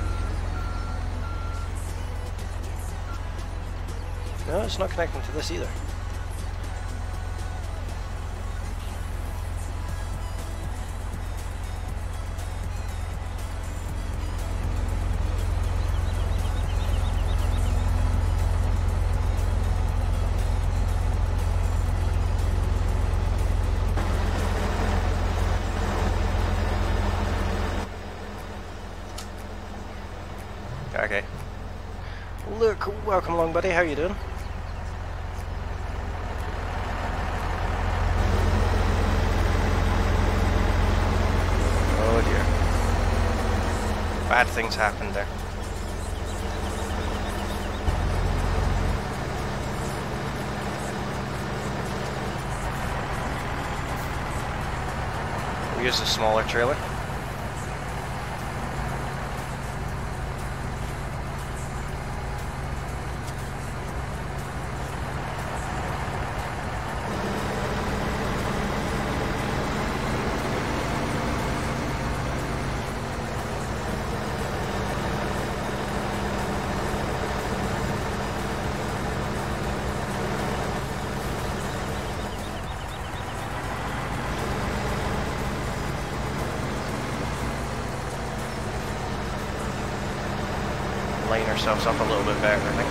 No, it's not connecting to this either. Luke, welcome along, buddy. How you doing? Oh dear. Bad things happened there. We use a smaller trailer. Line ourselves up a little bit better, I think.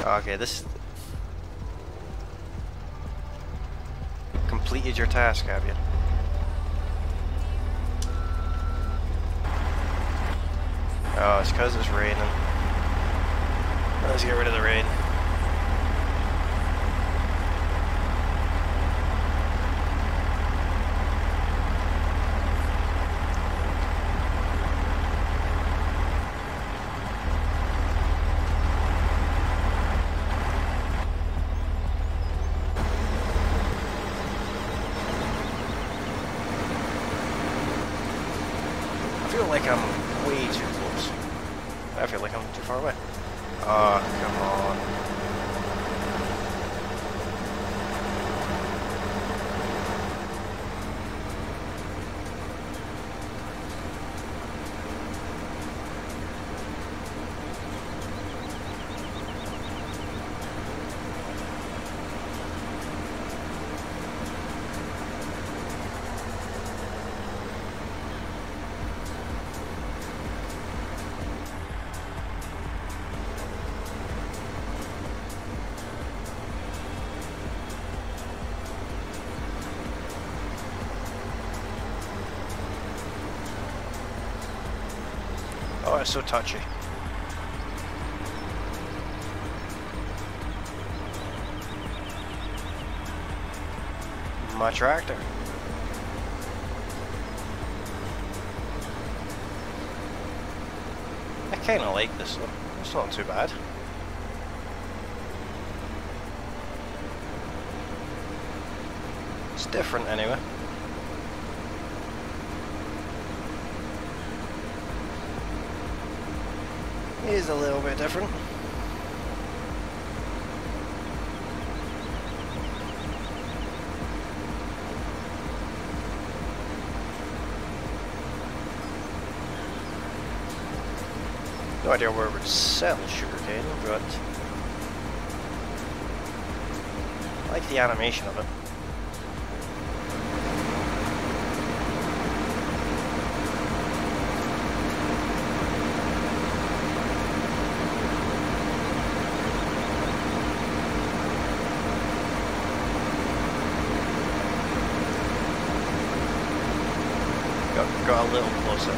Okay, this... Completed your task, have you? Oh, it's because it's raining. Let's get rid of the rain. I feel like I'm way too close. I feel like I'm too far away. Oh, come on. Oh, it's so touchy. My tractor. I kind of like this one. It's not too bad. It's different anyway. It is a little bit different. No idea where we'd sell sugarcane, but I like the animation of it. Got a little closer.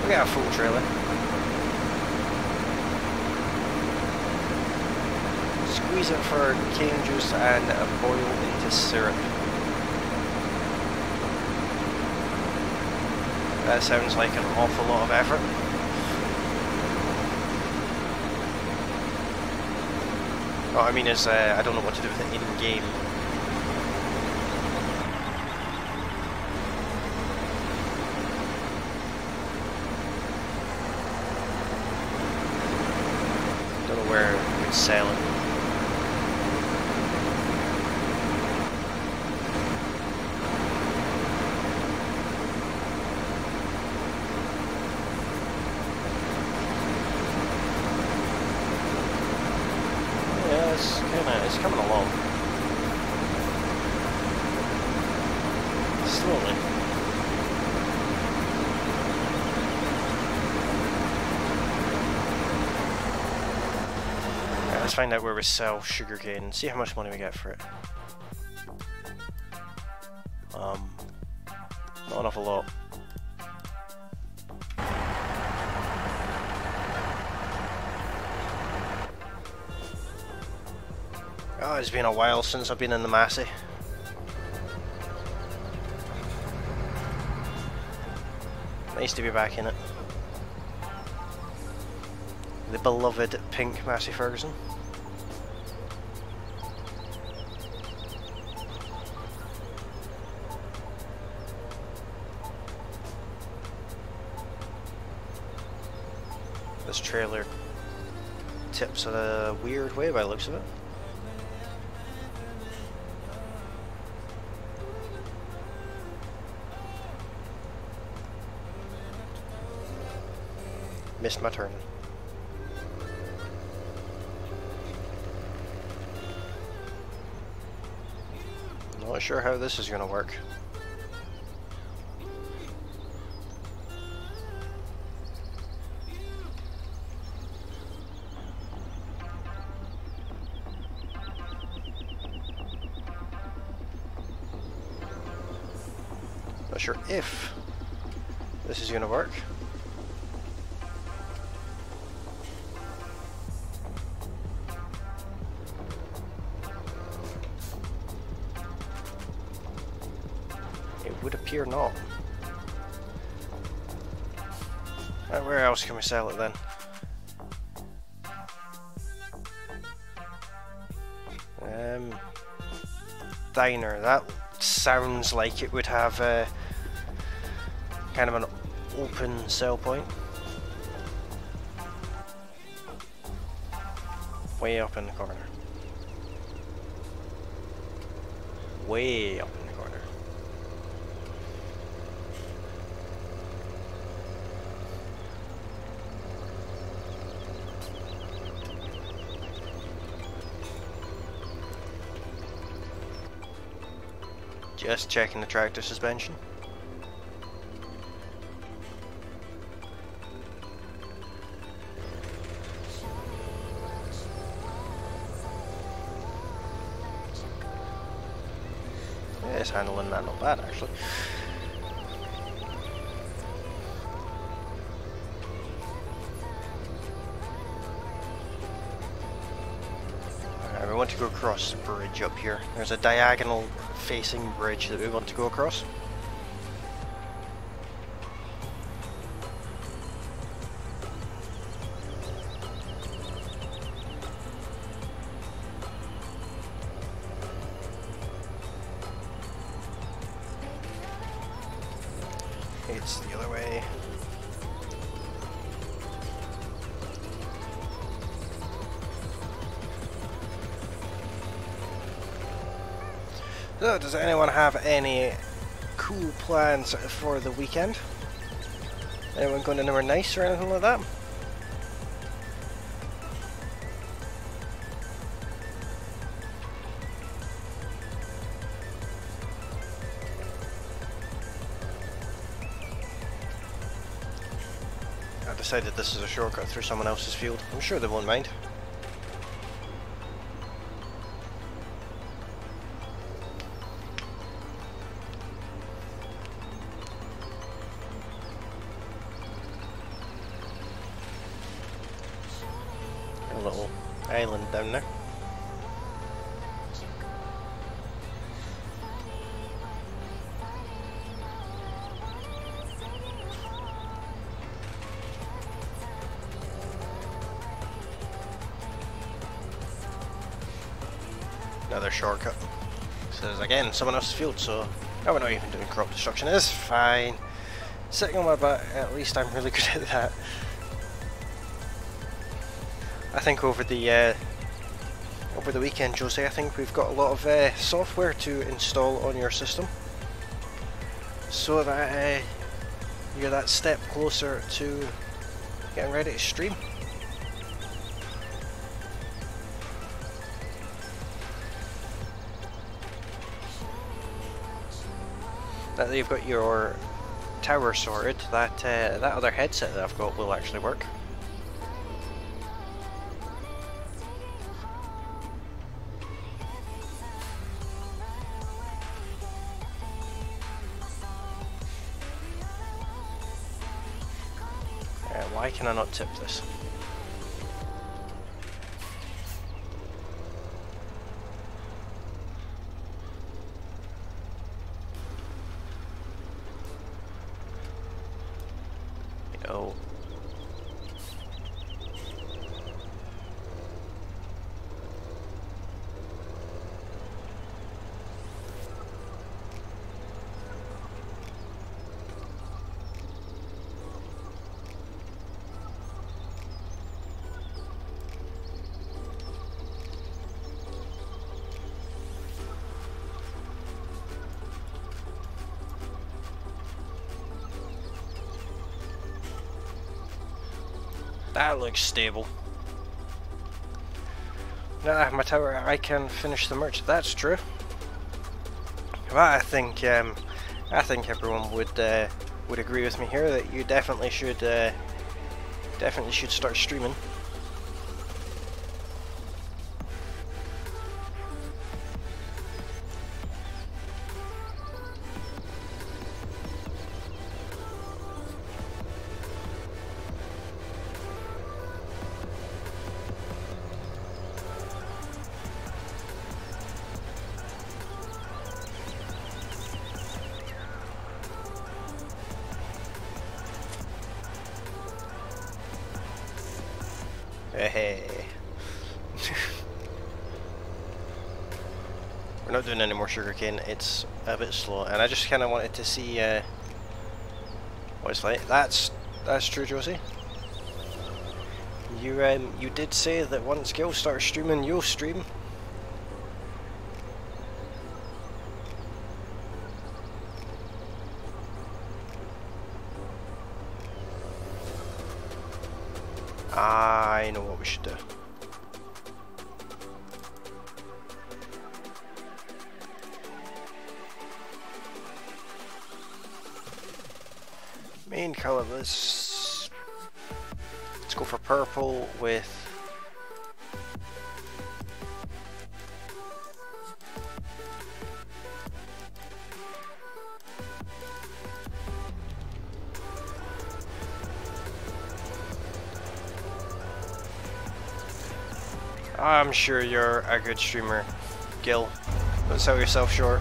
We got a full trailer. Squeeze it for cane juice and boil into syrup. That sounds like an awful lot of effort. What I mean is, I don't know what to do with it in-game. Don't know where we could sell it. It's coming along. Slowly. Right, let's find out where we sell sugarcane and see how much money we get for it. Not an awful lot. Oh, it's been a while since I've been in the Massey. Nice to be back in it. The beloved pink Massey Ferguson. This trailer tips in a weird way by the looks of it. Missed my turn. Not sure how this is going to work. Not sure if this is going to work. Would appear not. Right, where else can we sell it then? Diner. That sounds like it would have kind of an open sell point. Way up in the corner. Way up in the corner. Just checking the tractor suspension. Yeah, it's handling that not bad actually. Alright, we want to go across the bridge up here. There's a diagonal facing bridge that we want to go across. It's the other way. So, does anyone have any cool plans for the weekend? Anyone going anywhere nice or anything like that? I decided this is a shortcut through someone else's field. I'm sure they won't mind. A little island down there. Another shortcut. Says again, someone else's field, so no, we're not even doing crop destruction. It's fine. Sitting on my butt, at least I'm really good at that. I think over the weekend, Jose, I think we've got a lot of software to install on your system, so that you're that step closer to getting ready to stream. Now that you've got your tower sorted, that other headset that I've got will actually work. Why can I not tip this? Oh. That looks stable. Now that I have my tower, I can finish the merch. That's true. But I think everyone would agree with me here that you definitely should start streaming. Hey. We're not doing any more sugarcane, it's a bit slow, and I just kind of wanted to see what it's like. That's true, Josie. You did say that once Gil starts streaming, you'll stream. I know what we should do. Main colour, let's go for purple with I'm sure you're a good streamer, Gil. Don't sell yourself short.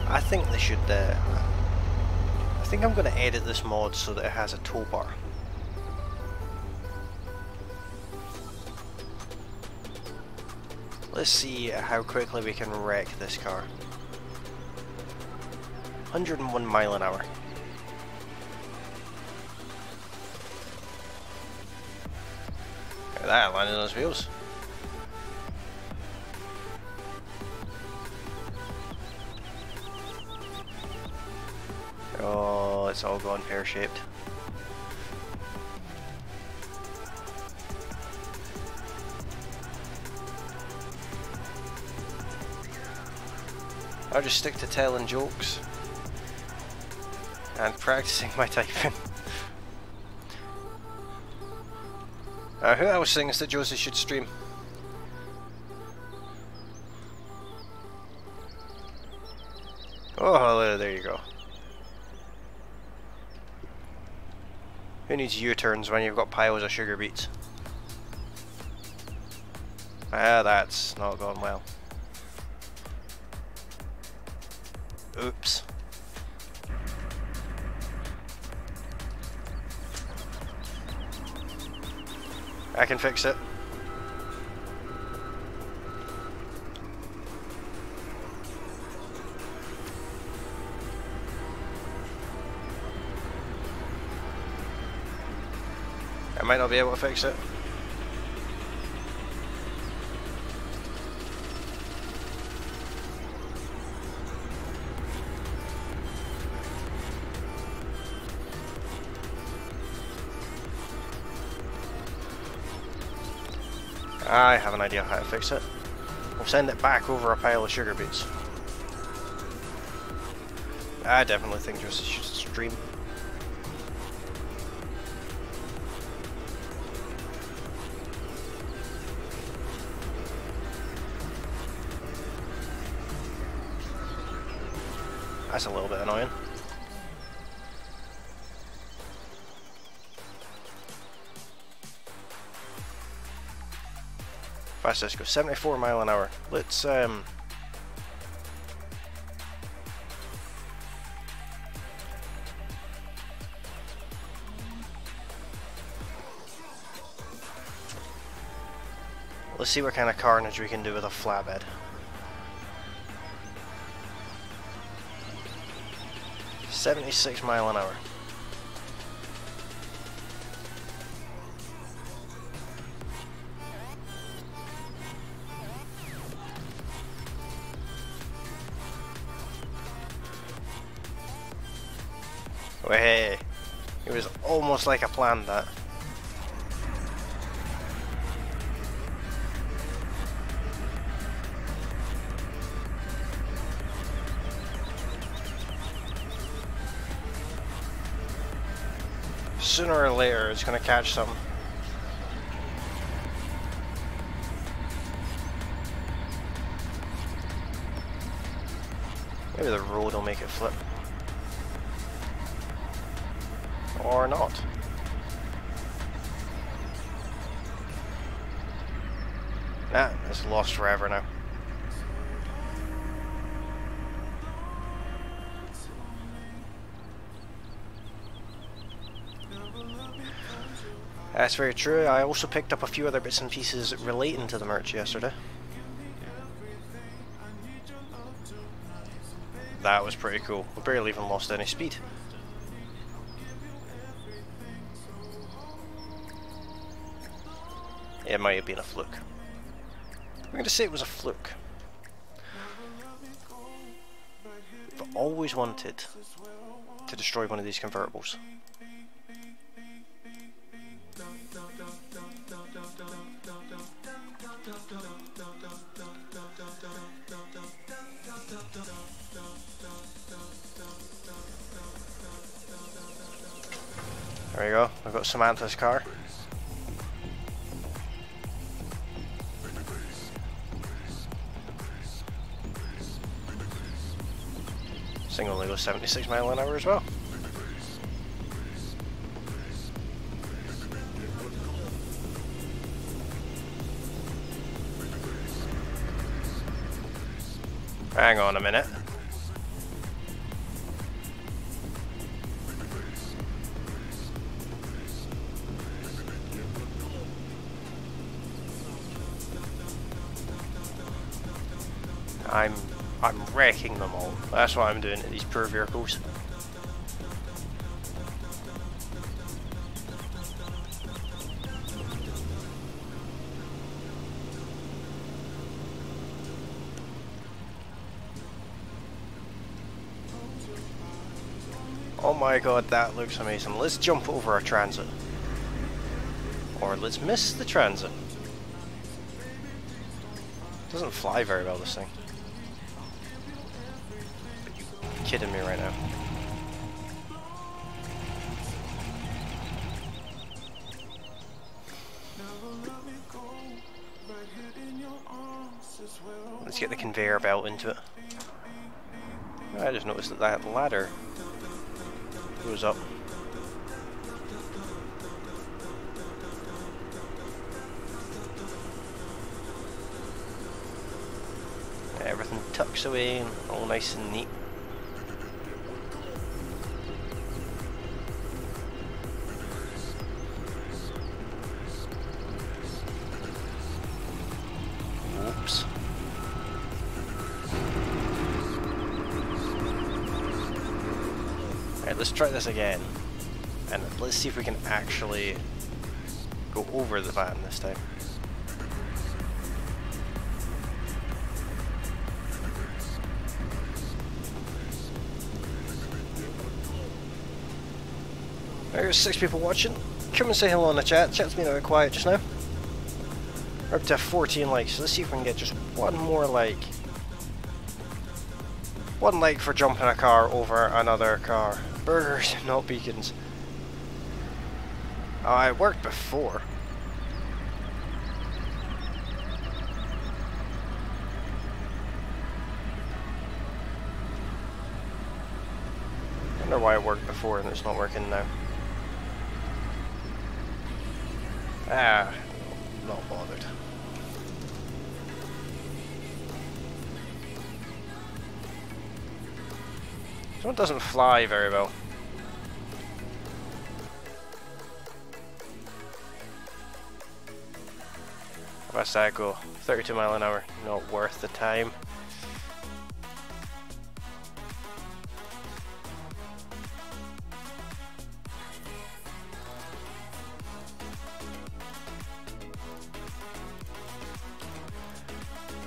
I think they should. I think I'm going to edit this mod so that it has a toolbar. Let's see how quickly we can wreck this car. 101 mile an hour. That landed on those wheels. Oh, it's all gone pear-shaped. I'll just stick to telling jokes and practicing my typing. Who else thinks that Josie should stream? Oh, hello, there you go. Who needs U-turns when you've got piles of sugar beets? Ah, that's not going well. Oops. I can fix it. I might not be able to fix it. I have an idea how to fix it. We'll send it back over a pile of sugar beets. I definitely think there's a stream. That's a little bit annoying. Fastest go 74 mile an hour. Let's see what kind of carnage we can do with a flatbed. $76 miles an hour. Hey, it was almost like I planned that. Sooner or later, it's gonna catch something. Maybe the road will make it flip. Or not. Nah, it's lost forever now. That's very true. I also picked up a few other bits and pieces relating to the merch yesterday. That was pretty cool. We barely even lost any speed. It might have been a fluke. I'm going to say it was a fluke. I've always wanted to destroy one of these convertibles. There we go, I've got Samantha's car. This thing only goes 76 miles an hour as well. Hang on a minute. I'm wrecking them all. That's what I'm doing to these poor vehicles. Oh my god, that looks amazing. Let's jump over a transit. Or let's miss the transit. It doesn't fly very well, this thing. You're kidding me right now. Let's get the conveyor belt into it. I just noticed that that ladder goes up. Everything tucks away, all nice and neat. Oops. Alright, let's try this again. And let's see if we can actually go over the van this time. There's 6 people watching. Come and say hello in the chat. Chat's been a bit quiet just now. We're up to 14 likes, so let's see if we can get just one more like. One like for jumping a car over another car. Burgers, not beacons. Oh, it worked before. I wonder why it worked before and it's not working now. Ah, not bothered. This one doesn't fly very well. How fast that go? 32 mile an hour. Not worth the time.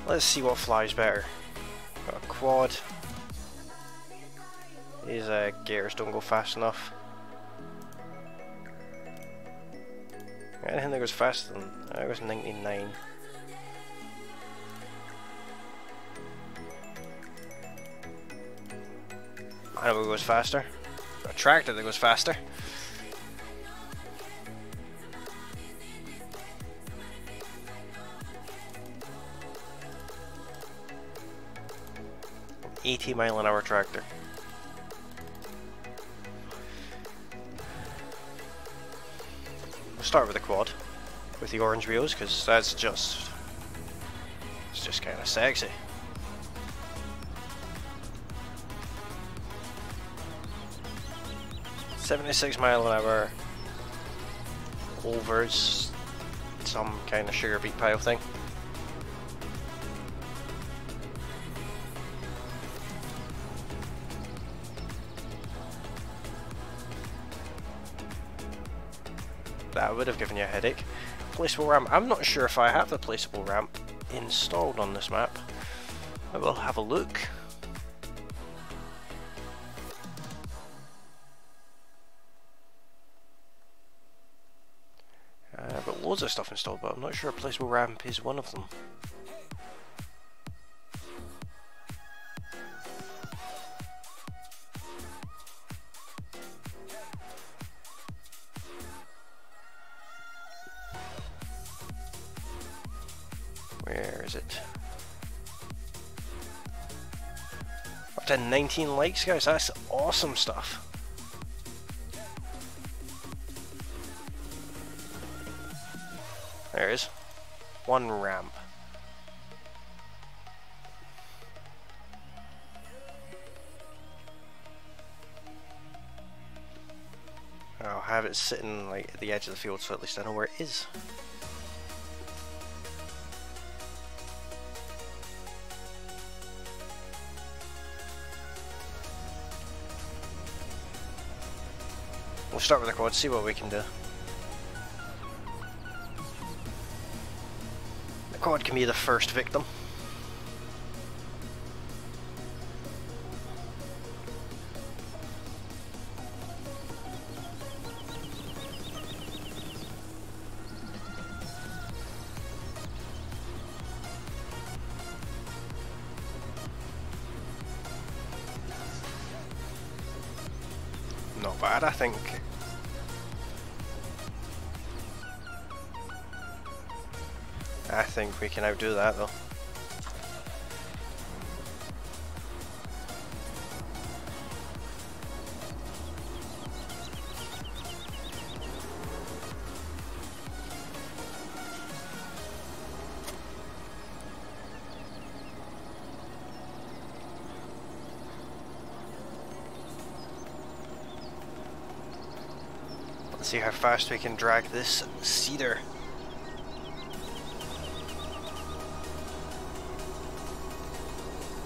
Let's see what flies better. Got a quad. These gears don't go fast enough. Anything that goes faster than that goes 99. I know what goes faster. A tractor that goes faster. An 80 mile an hour tractor. We'll start with the quad, with the orange wheels, because that's just, it's just kind of sexy. .76 mile an hour over some kind of sugar beet pile thing. That would have given you a headache. Placeable ramp. I'm not sure if I have the placeable ramp installed on this map. I will have a look. I've got loads of stuff installed, but I'm not sure a placeable ramp is one of them. Where is it? Up to 19 likes, guys. That's awesome stuff. There is one ramp. I'll have it sitting like at the edge of the field, so at least I know where it is. We'll start with the quad, see what we can do. The quad can be the first victim. Not bad, I think. I think we can outdo that though. Let's see how fast we can drag this cedar.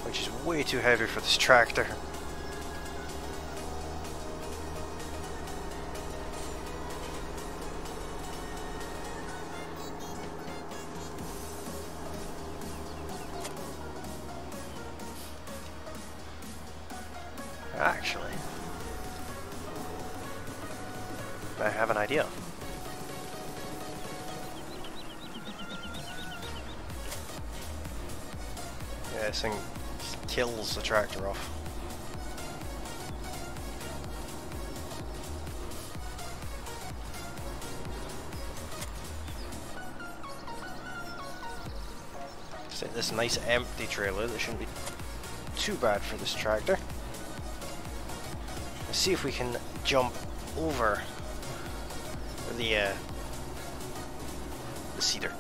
Which is way too heavy for this tractor. Actually, I have an idea. Yeah, this thing kills the tractor off. So this nice empty trailer that shouldn't be too bad for this tractor. Let's see if we can jump over the cedar.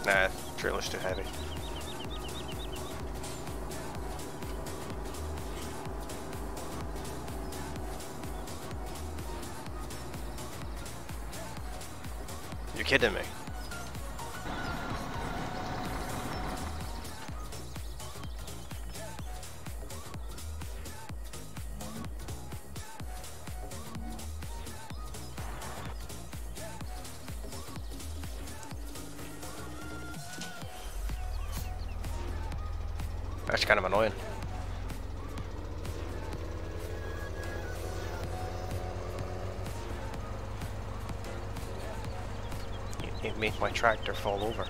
Nah, trailer's too heavy. You're kidding me. That's kind of annoying. It made my tractor fall over.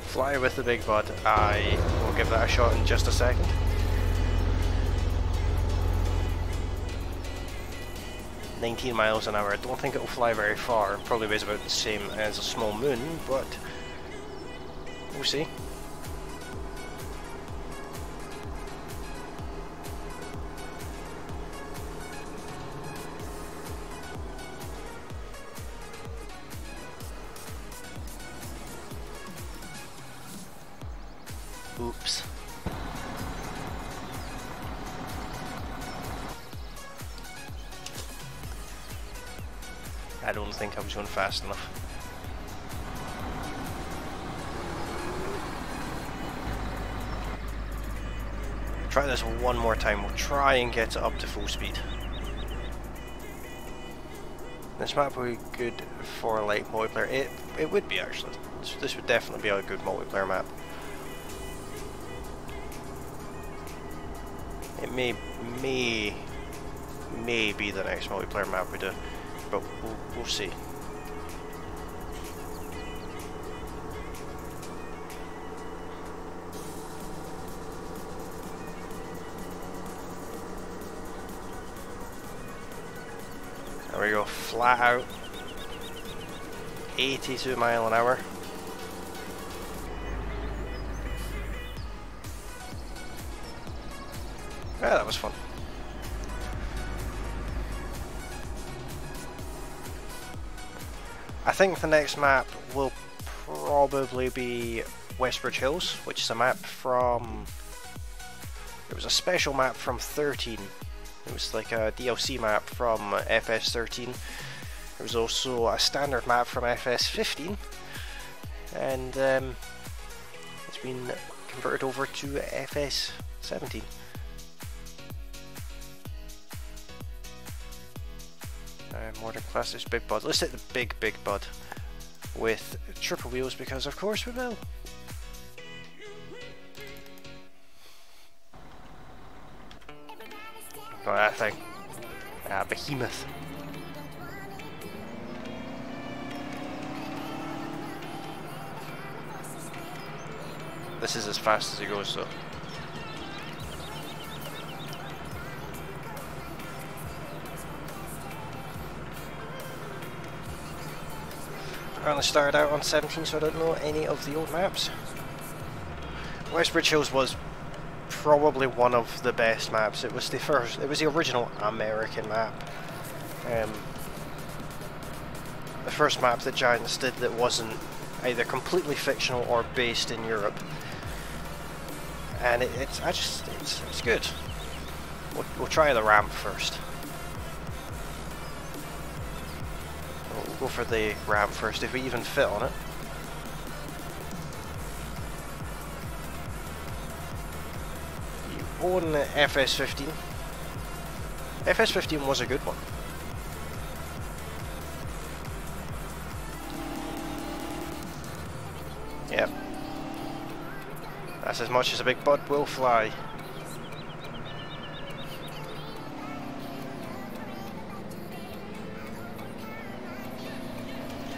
Fly with the big bud. I will give that a shot in just a second. "19 miles an hour. I don't think it will fly very far. It probably weighs about the same as a small moon, but we'll see. Oops. I don't think I was going fast enough. Try this one more time. We'll try and get it up to full speed. This map would be good for like multiplayer. It would be actually. This would definitely be a good multiplayer map. It may be the next multiplayer map we do, but we'll see. There we go, flat out, 82 mile an hour. Yeah, that was fun. I think the next map will probably be Westbridge Hills, which is a map from... It was a special map from 13. It was like a DLC map from FS13. There was also a standard map from FS15. And it's been converted over to FS17. Modern classics, big bud. Let's hit the big bud with triple wheels because of course we will. Oh, that thing. Behemoth. This is as fast as it goes though. I only started out on 17, so I don't know any of the old maps. Westbridge Hills was probably one of the best maps. It was the original American map. The first map that Giants did that wasn't either completely fictional or based in Europe. And it's good. We'll try the ramp first. We'll go for the ramp first, if we even fit on it. You own FS15. FS15 was a good one. That's as much as a big bud will fly.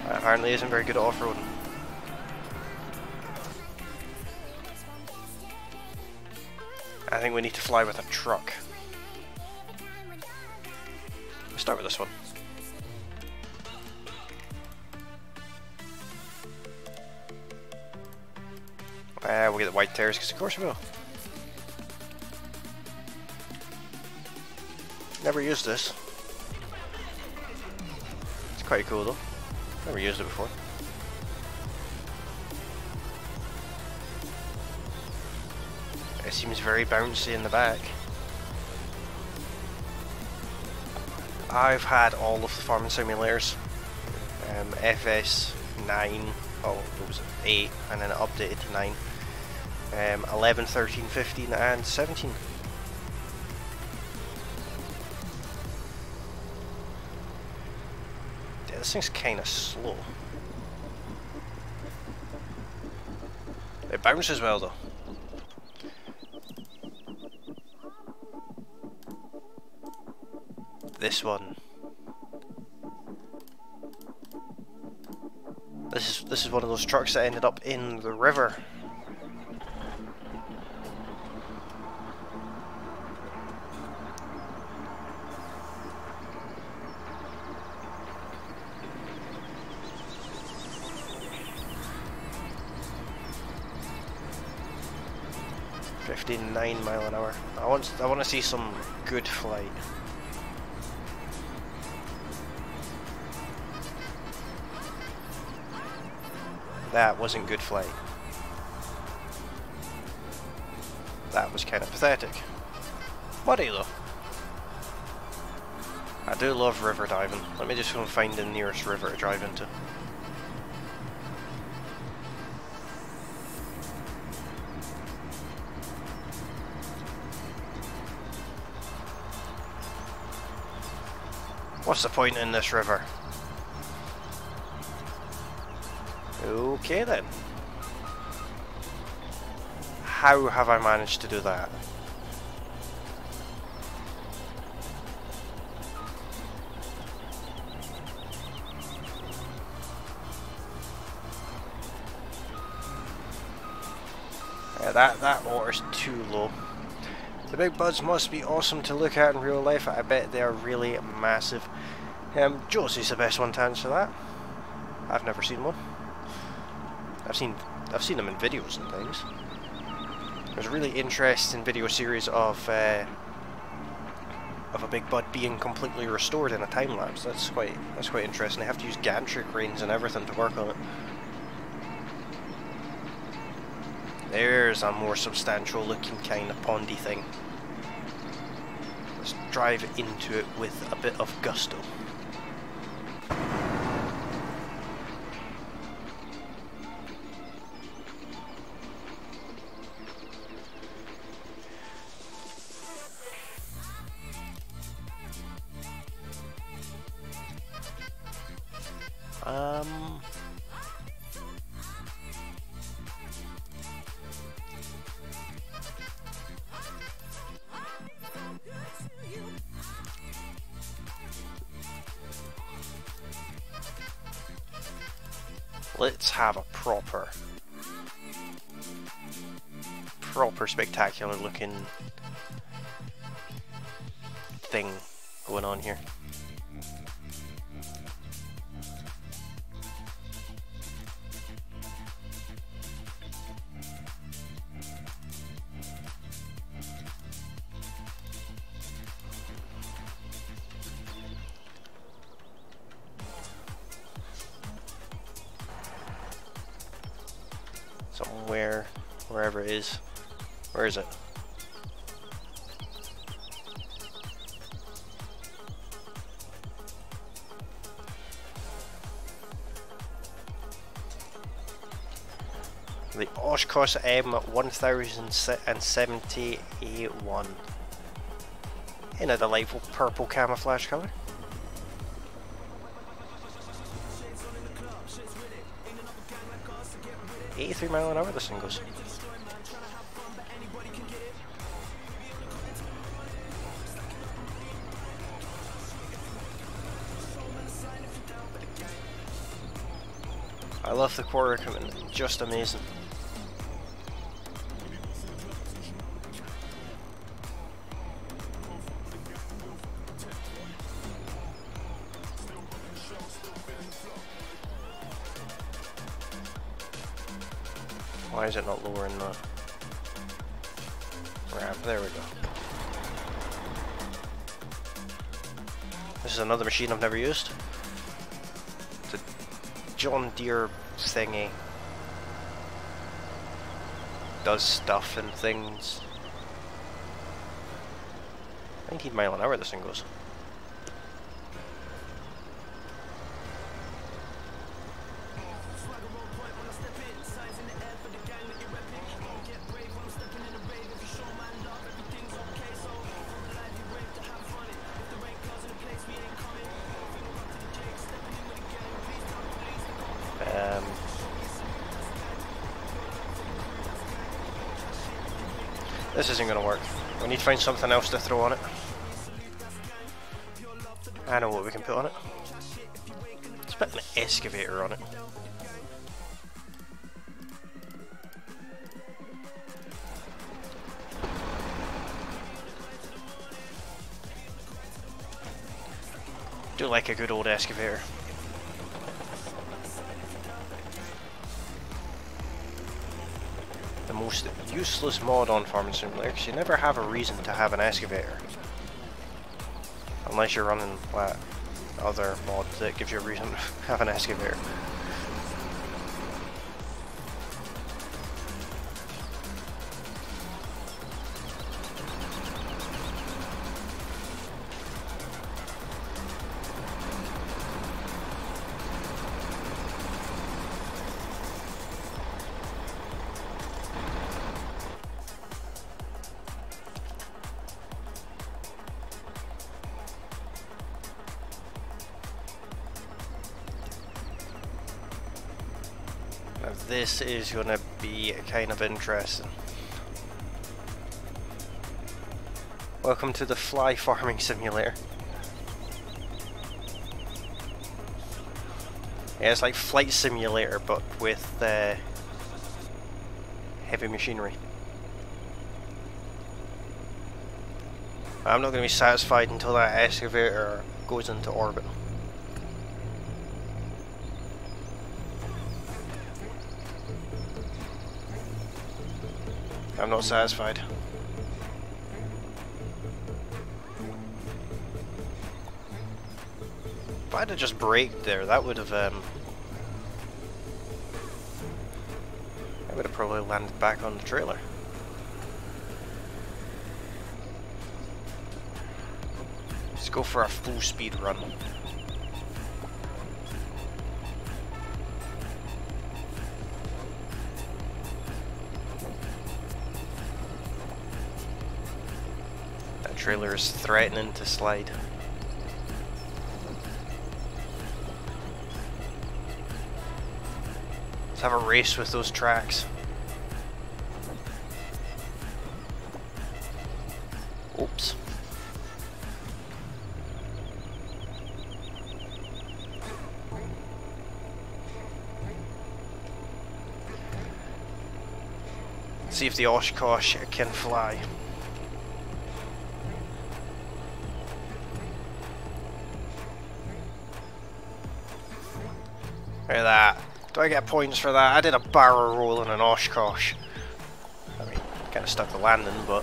Apparently isn't very good at off-roading. I think we need to fly with a truck. Let's start with this one. We'll get the white tires because of course we will. Never used this. It's quite cool though. Never used it before. It seems very bouncy in the back. I've had all of the farming simulators. FS9, oh it was 8 and then it updated to 9. 11, 13, 15 and 17. Yeah, this thing's kinda slow. It bounces well though. This one. This is one of those trucks that ended up in the river. .9 mile an hour. I want to see some good flight. That wasn't good flight. That was kind of pathetic. Muddy though. I do love river diving. Let me just go and find the nearest river to drive into. What's the point in this river? Okay then. How have I managed to do that? That water's too low. The big buds must be awesome to look at in real life. I bet they are really massive. Josie's the best one to answer that. I've never seen one. I've seen them in videos and things. There's a really interesting video series of a big bud being completely restored in a time lapse. That's quite interesting. They have to use gantry cranes and everything to work on it. There's a more substantial looking kind of pondy thing. Let's drive into it with a bit of gusto. Let's have a proper spectacular looking thing going on here. Somewhere, wherever it is. Where is it? The Oshkosh M1070A1 in a delightful purple camouflage colour. .83 mile an hour this thing goes. I love the core equipment, just amazing. Why is it not lowering that ramp? There we go. This is another machine I've never used. It's a John Deere thingy. Does stuff and things. 19 mile an hour this thing goes. This isn't going to work. We need to find something else to throw on it. I know what we can put on it. Let's put an excavator on it. Do like a good old excavator. The most useless mod on Farming Simulator, because you never have a reason to have an excavator. Unless you're running that other mod that gives you a reason to have an excavator. Now this is going to be kind of interesting. Welcome to the Fly Farming Simulator. Yeah, it's like Flight Simulator but with heavy machinery. I'm not going to be satisfied until that excavator goes into orbit. I'm not satisfied. If I had just braked there, that would have I would have probably landed back on the trailer. Let's go for a full speed run. Trailer is threatening to slide. Let's have a race with those tracks. Oops. See if the Oshkosh can fly. Look at that. Do I get points for that? I did a barrel roll in an Oshkosh. I mean, kind of stuck the landing, but...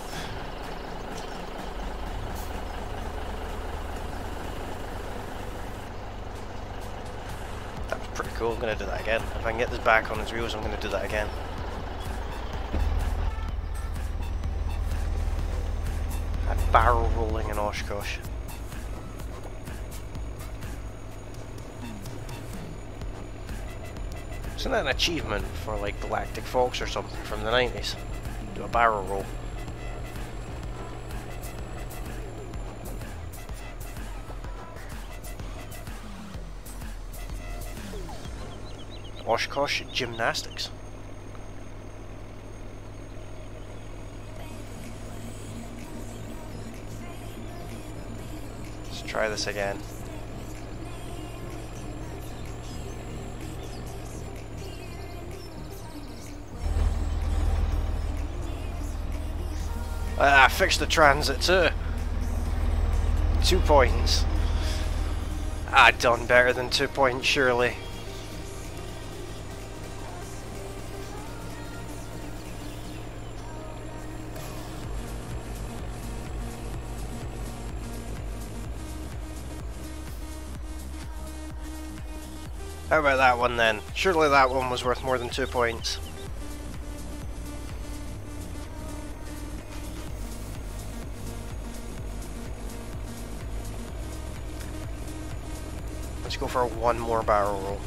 that was pretty cool. I'm going to do that again. If I can get this back on its wheels, I'm going to do that again. I'm barrel rolling an Oshkosh. Isn't that an achievement for like Galactic Fox or something from the 90s? Do a barrel roll. Oshkosh gymnastics. Let's try this again. Ah, fixed the transit too. 2 points. Ah, done better than 2 points, surely. How about that one then? Surely that one was worth more than 2 points. Let's go for one more barrel roll.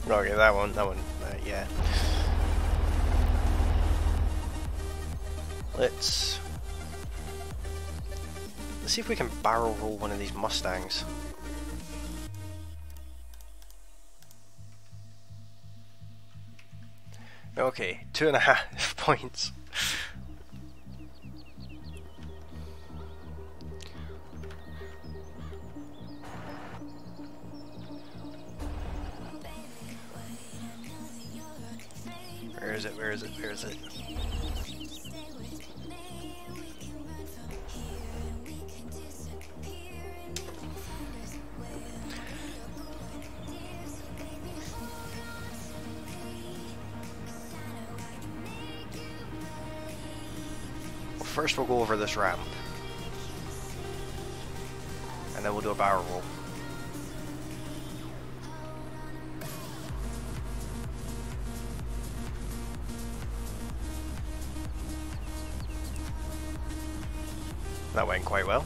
Okay, that one, yeah. Let's see if we can barrel roll one of these Mustangs. Okay, 2.5 points. Where is it? Where is it? Where is it? First we'll go over this ramp, and then we'll do a barrel roll. That went quite well.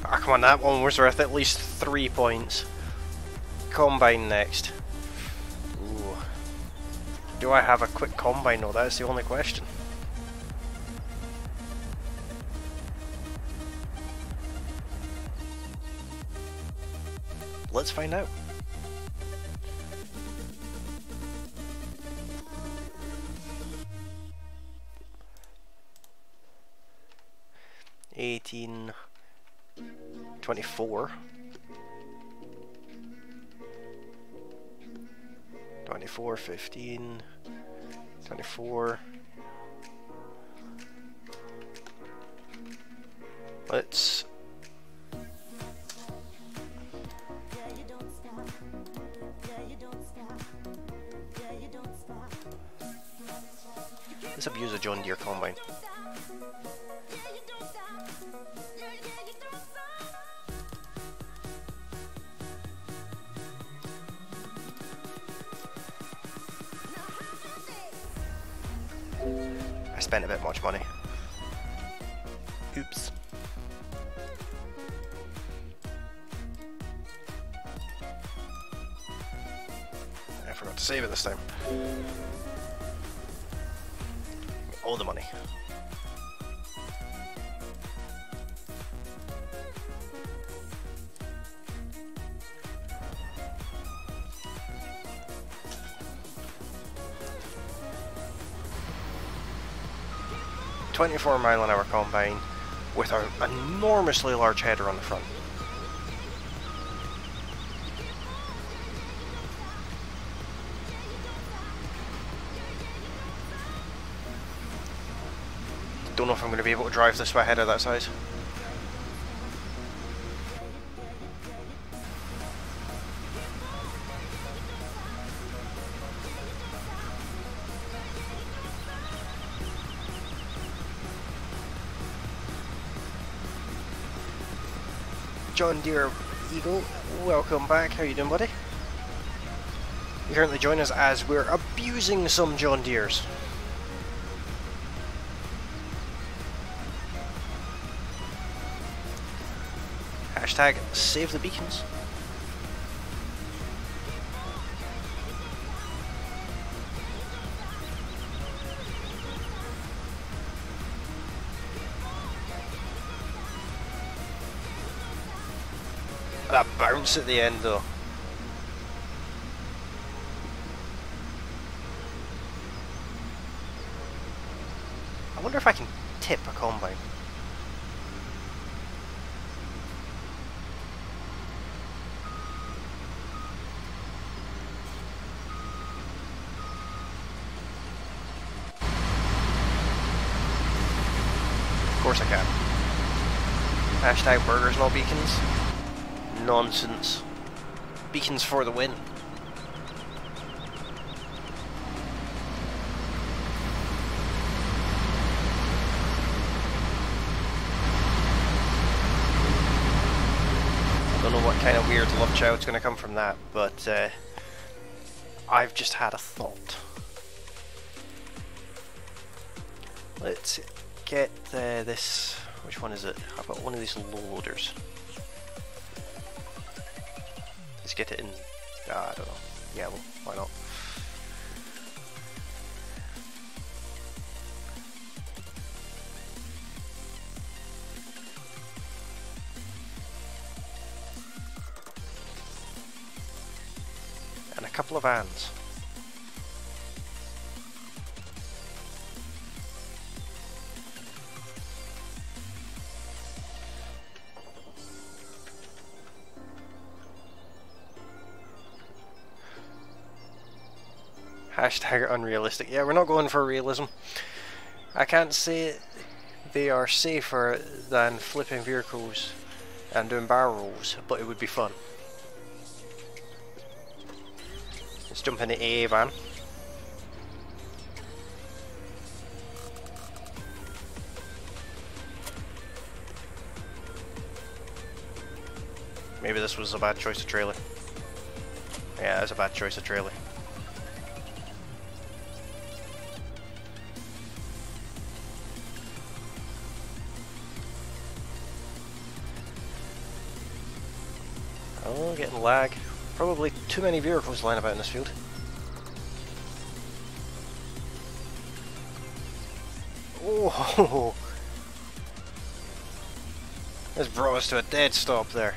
Ah, come on, that one was worth at least 3 points. Combine next. Ooh. Do I have a quick combine? No, that's the only question. Let's find out. $18, $24, $15, $24. Let's abuse a John Deere combine. I spent a bit much money. Oops. I forgot to save it this time. All the money. .24-mile-an-hour combine with an enormously large header on the front. Don't know if I'm going to be able to drive this with a header that size. John Deere Eagle, welcome back. How you doing, buddy? You currently join us as we're abusing some John Deeres. Hashtag save the beacons. That bounce at the end though. wonder if I can tip a combine. Of course I can. Hashtag burgers, no beacons. Nonsense. Beacons for the win. I don't know what kind of weird love child's going to come from that, but I've just had a thought. Let's get this. Which one is it? I've got one of these loaders. Let's get it in. I don't know. Yeah, well, why not? And a couple of vans. Hashtag unrealistic. Yeah, we're not going for realism. I can't say they are safer than flipping vehicles and doing barrel rolls, but it would be fun. Let's jump in the AA van. Maybe this was a bad choice of trailer. Yeah, that's a bad choice of trailer. Oh, getting lag. Probably too many vehicles lying about in this field. Oh! This brought us to a dead stop there.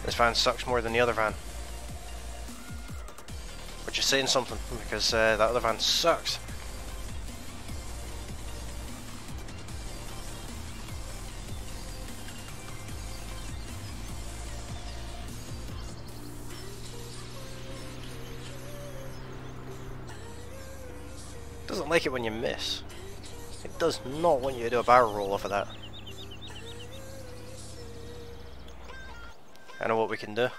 This van sucks more than the other van. Which is saying something, because that other van sucks. Doesn't like it when you miss. It does not want you to do a barrel roll off of that. I know what we can do.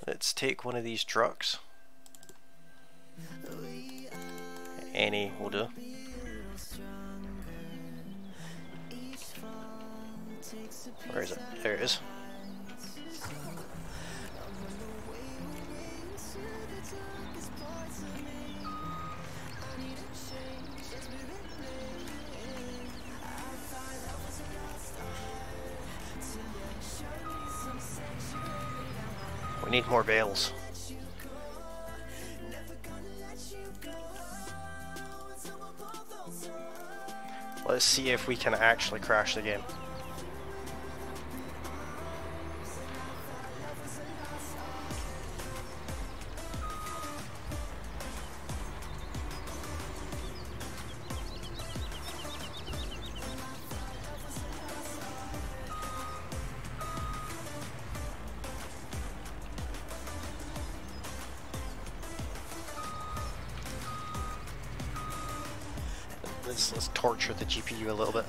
Let's take one of these trucks. Any will do. Where is it? There it is. We need more bales. Let's see if we can actually crash the game. Let's torture the GPU a little bit.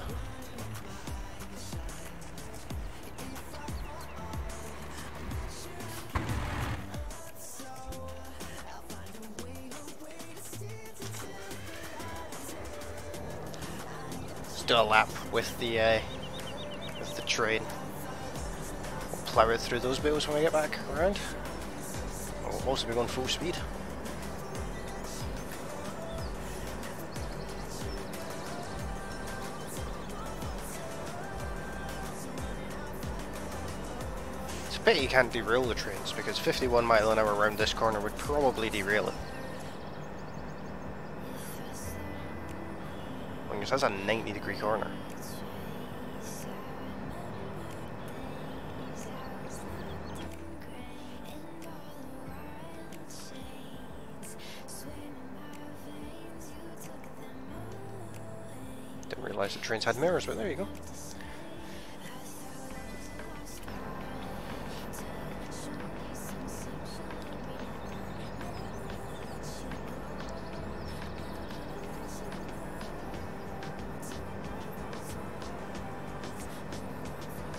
Let's do a lap with the train. We'll plow it through those bales when we get back around. We'll also be going full speed. Bet you can't derail the trains, because 51 mile an hour around this corner would probably derail it. I guess that's a 90-degree corner. Didn't realise the trains had mirrors, but there you go.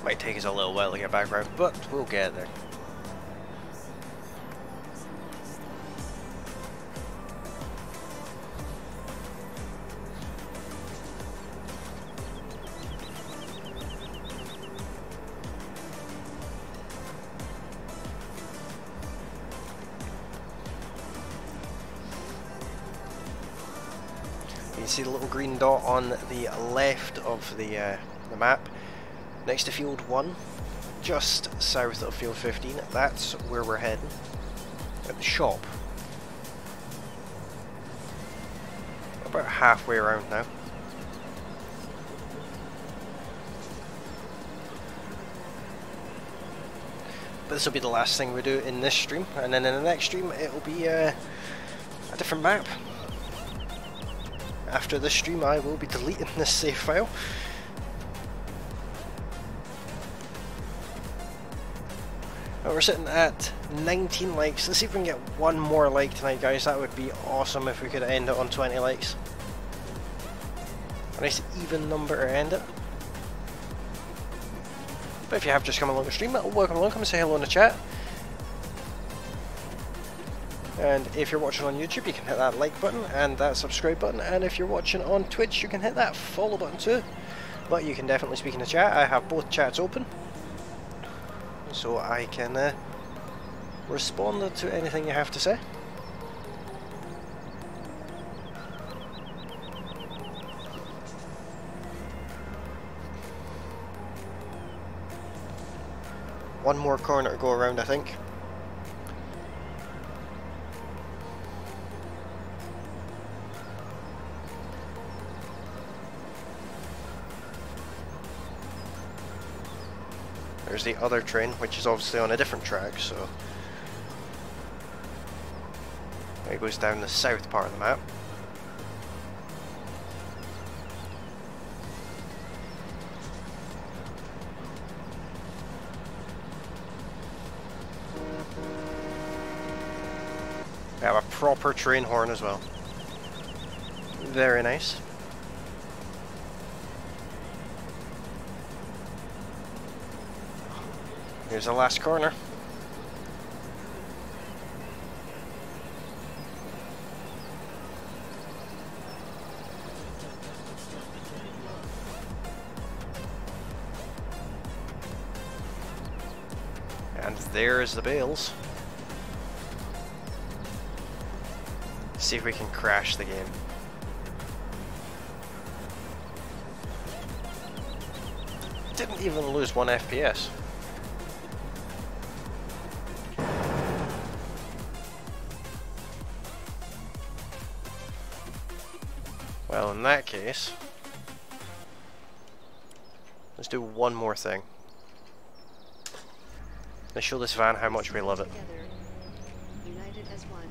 Might take us a little while to get back around, but we'll get there. You can see the little green dot on the left of the map. Next to field 1, just south of field 15, that's where we're heading, at the shop. About halfway around now. But this will be the last thing we do in this stream, and then in the next stream it'll be a different map. After this stream I will be deleting this save file. We're sitting at 19 likes. Let's see if we can get one more like tonight, guys. That would be awesome if we could end it on 20 likes. A nice even number to end it. But if you have just come along the stream, welcome along, come and say hello in the chat. And if you're watching on YouTube, you can hit that like button and that subscribe button. And if you're watching on Twitch, you can hit that follow button too. But you can definitely speak in the chat. I have both chats open, so I can respond to anything you have to say. One more corner to go around, I think. There's the other train, which is obviously on a different track, so it goes down the south part of the map. We have a proper train horn as well. Very nice. Here's the last corner. And there's the bales. See if we can crash the game. Didn't even lose 1 FPS. Well, in that case, let's do one more thing. Let's show this van how much we love it. United as one.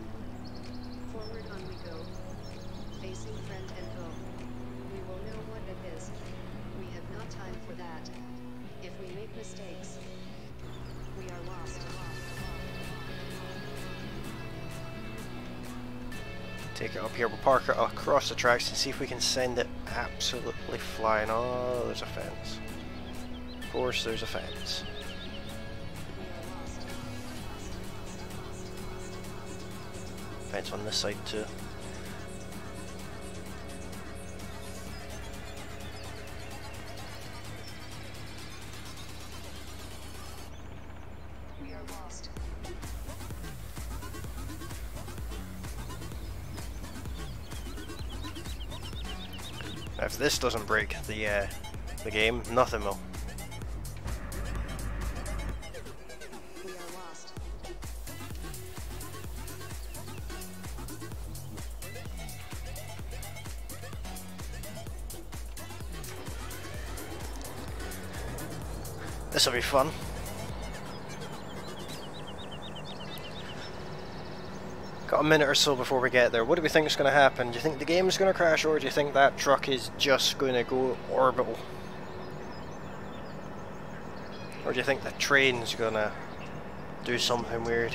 Forward on we go. Facing friend and foe. We will know what it is. We have not time for that. If we make mistakes, we are lost. Take it up here, we'll park it across the tracks and see if we can send it absolutely flying. Oh, there's a fence. Of course there's a fence. Fence on this side too. We are lost. If this doesn't break the game, nothing will. This will be fun. Got a minute or so before we get there. What do we think is going to happen? Do you think the game is going to crash, or do you think that truck is just going to go orbital? Or do you think the train's going to do something weird?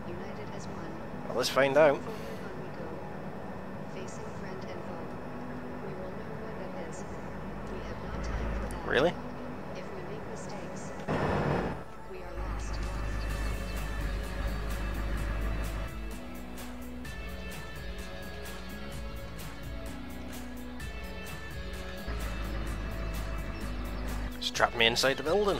United as one. Well, let's find out. Forward on we go. Facing friend and foe. We will know what it is. We have not time for that. Really? If we make mistakes, we are lost. It's trapped me inside the building.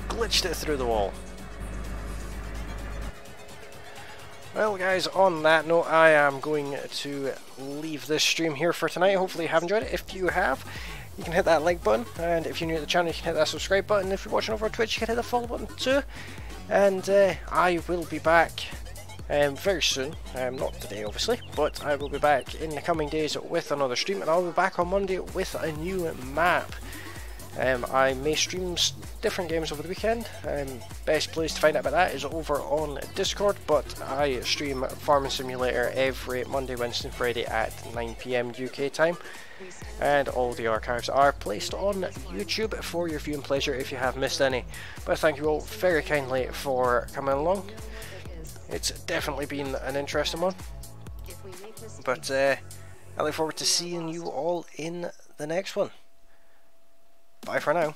Glitched it through the wall. Well guys, on that note, I am going to leave this stream here for tonight. Hopefully you have enjoyed it. If you have, you can hit that like button, and if you're new to the channel, you can hit that subscribe button. If you're watching over on Twitch, you can hit the follow button too. And I will be back very soon, not today obviously, but I will be back in the coming days with another stream, and I'll be back on Monday with a new map. I may stream different games over the weekend. Best place to find out about that is over on Discord, but I stream Farming Simulator every Monday, Wednesday and Friday at 9 PM UK time, and all the archives are placed on YouTube for your viewing pleasure if you have missed any. But thank you all very kindly for coming along. It's definitely been an interesting one, but I look forward to seeing you all in the next one. Bye for now.